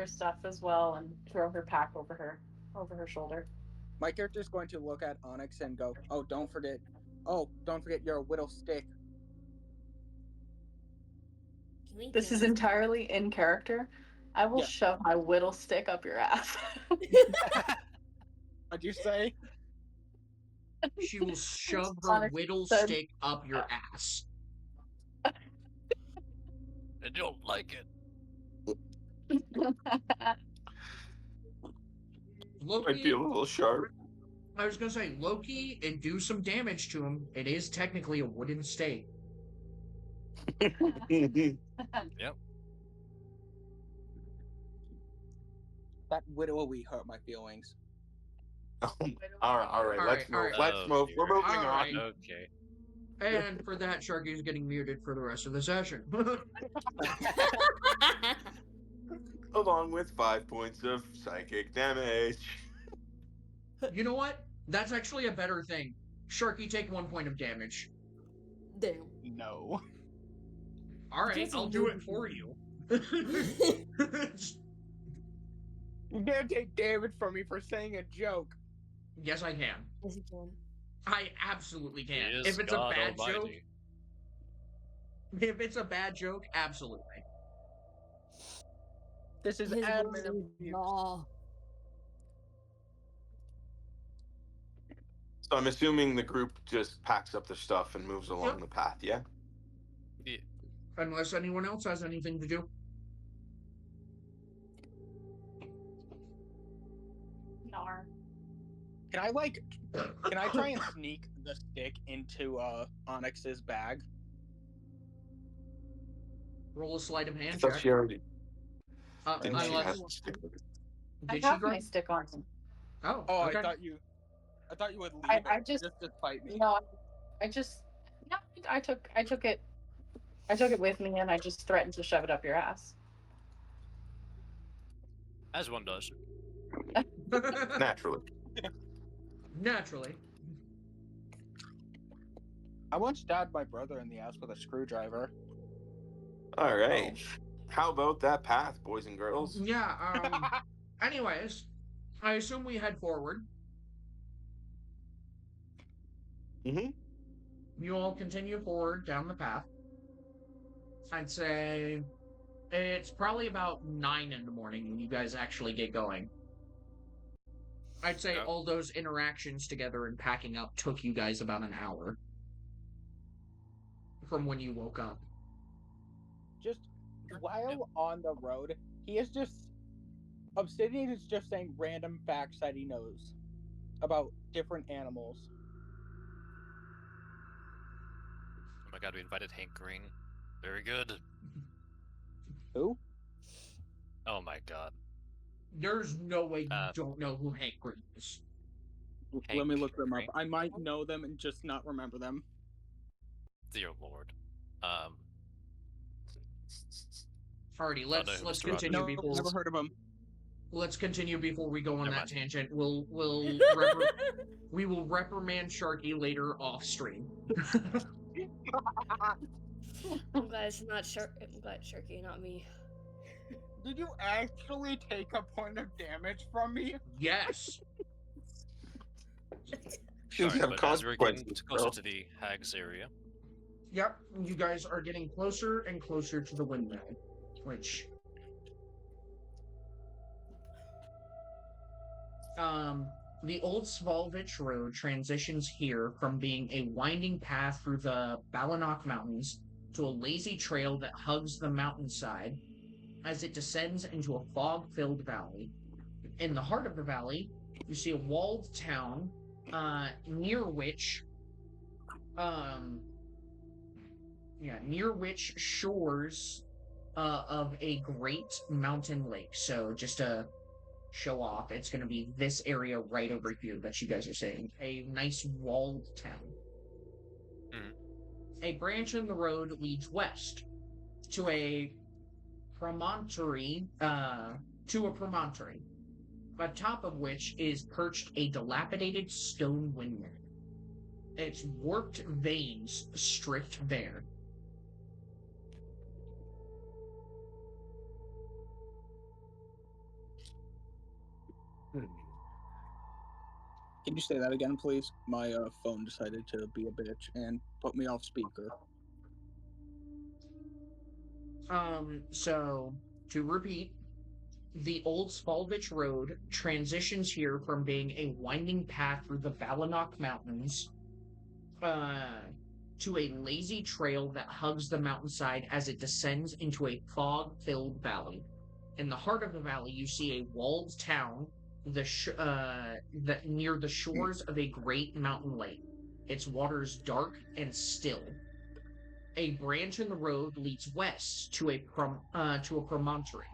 stuff as well and throw her pack over her shoulder. My character's going to look at Onyx and go, don't forget your whittle stick. Can we This get is entirely in character. I will Yeah. shove my whittle stick up your ass. What'd you say? She will shove her Onyx whittle said- stick up your ass. I don't like it. Might be a Loki, little sharp. I was gonna say, Loki, and do some damage to him. It is technically a wooden stake. Yep. That widowy hurt my feelings. all right. Let's move. Alright. Let's move. We're dear. moving Alright. on. Okay. And for that, Sharky's getting muted for the rest of the session. Along with 5 points of psychic damage. You know what? That's actually a better thing. Sharky, take 1 point of damage. Damn. No. Alright, Yes, I'll I'm do doing it for you. You can't take damage from me for saying a joke. Yes, I can. Yes, you can. I absolutely He can. is If it's God a bad Almighty. joke, if it's a bad joke, absolutely. This is His admin words abuse. are law. So I'm assuming the group just packs up their stuff and moves along Yep. the path, yeah? Yeah. Unless anyone else has anything to do. Nar. Can I try and sneak the stick into Onyx's bag? Roll a sleight of I hand thought check. she already Didn't didn't she Unless, have to stick with it. I did she have my grind? stick on him. Oh, Oh, okay. I thought you would leave I it just- to fight me. No, I took it with me and I just threatened to shove it up your ass. As one does. Naturally. Naturally. I once stabbed my brother in the ass with a screwdriver. All right. How about that path, boys and girls? Yeah, anyways, I assume we head forward. Mm-hmm. You all continue forward down the path. I'd say It's probably about 9 in the morning when you guys actually get going. I'd say Okay. all those interactions together and packing up took you guys about an hour from when you woke up. Just while on the road, he is just Obsidian is just saying random facts that he knows about different animals. Oh my god, we invited Hank Green. Very good. Who? Oh my god. There's no way you Uh, don't know who Hank Green is. Let me Hank look them up. Green? I might know them and just not remember them. Dear Lord. Alrighty, Oh, no, let's who Mr. continue Rogers No, is. never heard of them. Let's continue before we go on Never that mind. tangent. We will reprimand Sharky later off stream. I'm glad it's not I'm glad Sharky, not me. Did you actually take a point of damage from me? Yes. Things Alright, have but as we're getting consequences, closer bro. to the Hags area, Yep. You guys are getting closer and closer to the windmill, which the old Svalvich Road transitions here from being a winding path through the Balanok Mountains to a lazy trail that hugs the mountainside as it descends into a fog-filled valley. In the heart of the valley, you see a walled town, near which shores of a great mountain lake. So just to show off, it's going to be this area right over here that you guys are seeing. A nice walled town. Mhm. A branch in the road leads west to a promontory, atop of which is perched a dilapidated stone windmill. Its warped vanes stripped bare. Can you say that again, please? My phone decided to be a bitch and put me off speaker. So to repeat, the old Spalvich Road transitions here from being a winding path through the Balanok Mountains to a lazy trail that hugs the mountainside as it descends into a fog-filled valley. In the heart of the valley, you see a walled town near the shores of a great mountain lake. Its waters dark and still. A branch in the road leads west to a promontory,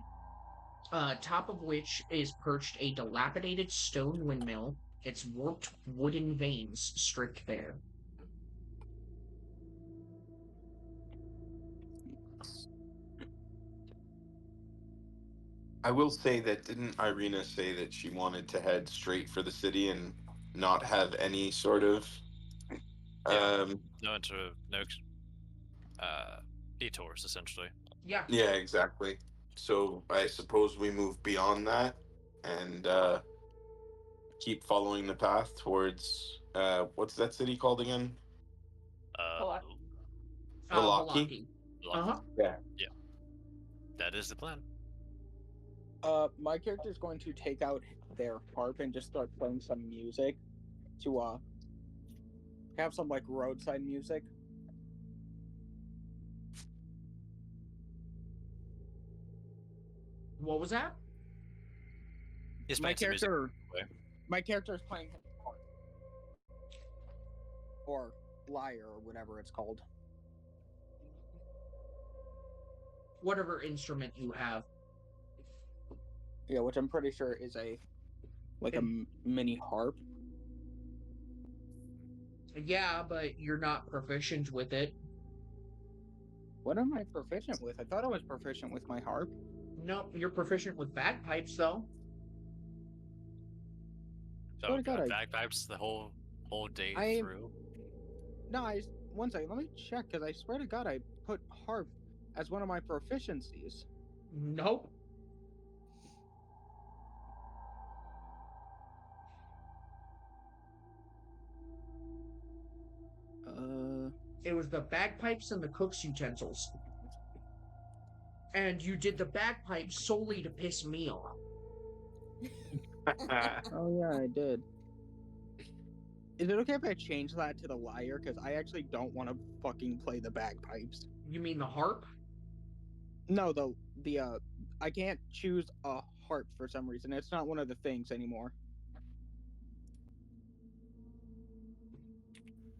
top of which is perched a dilapidated stone windmill, its warped wooden vanes stripped bare. I will say that didn't Irina say that she wanted to head straight for the city and not have any sort of Yeah. um no detours essentially. Yeah. yeah, exactly. So I suppose we move beyond that and keep following the path towards what's that city called again? Hello. Valaki? Valaki. Lucky. Yeah. Yeah. That is the plan. My character is going to take out their harp and just start playing some music to have some like roadside music. What was that? He's My playing some music. character, Anyway. my character is playing harp or lyre or whatever it's called. Whatever instrument you have. Yeah, which I'm pretty sure is a mini harp. Yeah, but you're not proficient with it. What am I proficient with? I thought I was proficient with my harp. Nope, you're proficient with bagpipes, though. So Swear to God, bagpipes the whole day through. No, one second. Let me check because I swear to God, I put harp as one of my proficiencies. Nope. It was the bagpipes and the cook's utensils. And you did the bagpipes solely to piss me off. Oh yeah, I did. Is it okay if I change that to the lyre? Because I actually don't want to fucking play the bagpipes. You mean the harp? No, the I can't choose a harp for some reason. It's not one of the things anymore.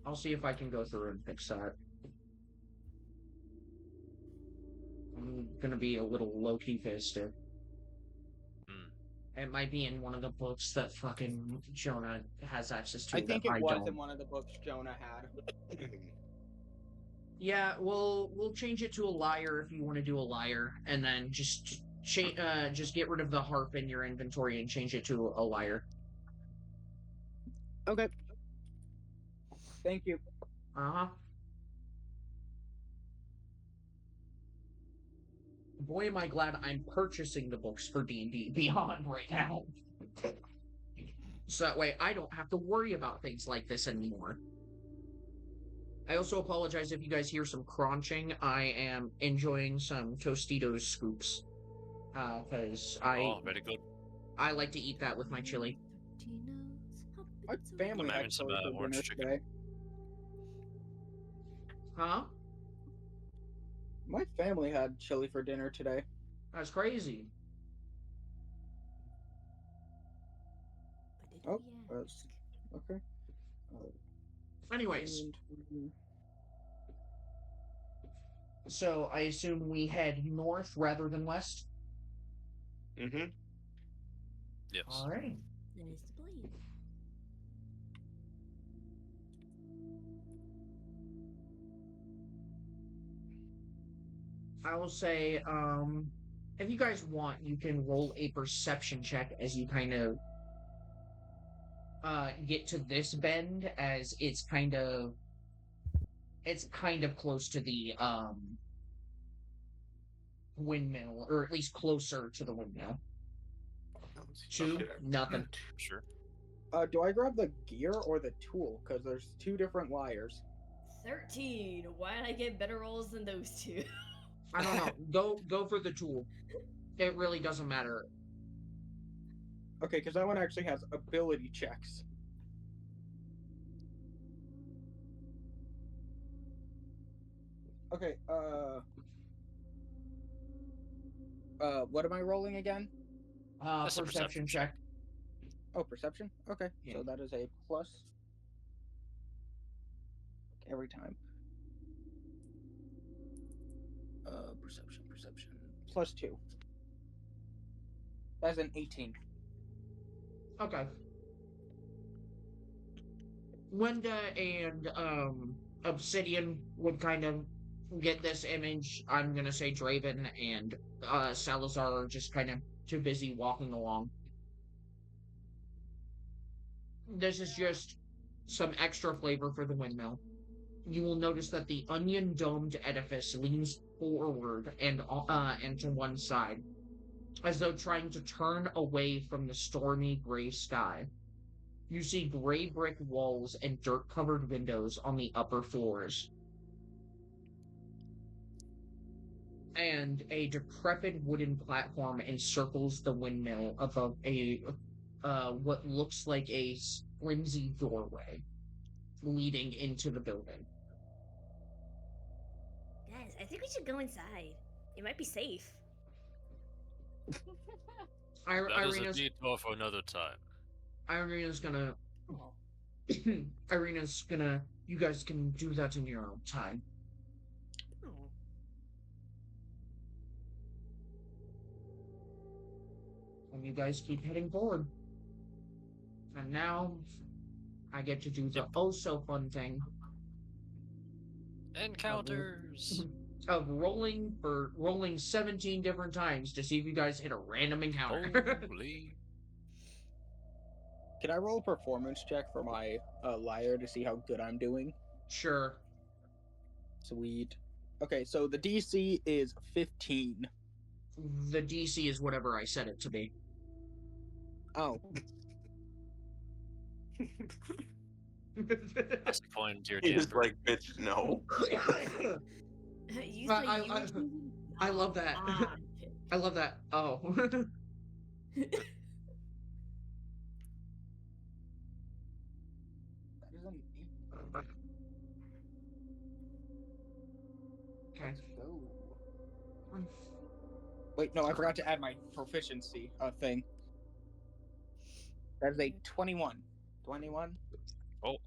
I'll see if I can go through and fix that. I'm gonna be a little low-key pissed if it might be in one of the books that fucking Jonah has access to. I think that it was don't. in one of the books Jonah had. Yeah, we'll change it to a lyre if you want to do a lyre, and then just get rid of the harp in your inventory and change it to a lyre. Okay. Thank you. Uh-huh. Boy, am I glad I'm purchasing the books for D&D Beyond right now. So that way I don't have to worry about things like this anymore. I also apologize if you guys hear some crunching. I am enjoying some Tostitos scoops. Because very good. I like to eat that with my chili. My family I'm had having some chili for orange dinner chicken. today. Huh? My family had chili for dinner today. That's crazy. Oh, okay. Anyways, so I assume we head north rather than west? Mm-hmm. Yes. Alright. That is the plan. I will say, if you guys want, you can roll a perception check as you kind of get to this bend, as it's kind of close to the windmill, or at least closer to the windmill. 2, nothing. Sure. Do I grab the gear or the tool? Because there's two different lyres. 13. Why did I get better rolls than those two? I don't know. Go for the tool. It really doesn't matter. Okay, because that one actually has ability checks. Okay, what am I rolling again? That's a Perception check. Oh, perception? Okay, Yeah. so that is a plus. Every time. Perception. Plus 2. That's an 18. Okay. Wenda and Obsidian would kind of get this image. I'm gonna say Draven and Salazar are just kind of too busy walking along. This is just some extra flavor for the windmill. You will notice that the onion-domed edifice leans forward and to one side, as though trying to turn away from the stormy gray sky. You see gray brick walls and dirt-covered windows on the upper floors. And a decrepit wooden platform encircles the windmill above what looks like a flimsy doorway leading into the building. Guys, I think we should go inside. It might be safe. That is a detour for another time. Irina's gonna... You guys can do that in your own time. Oh. And you guys keep heading forward. And now, I get to do the oh-so-fun thing. Encounters! Of rolling 17 different times to see if you guys hit a random encounter. Holy. Can I roll a performance check for my lyre to see how good I'm doing? Sure. Sweet. Okay, so the DC is 15. The DC is whatever I set it to be. Oh. That's the point, dear He Dan. was like, bitch, no. You I I love that. I love that. Oh. That is an 8. Okay. Let's go. Wait, no, I forgot to add my proficiency thing. That is a 21. 21? Oh,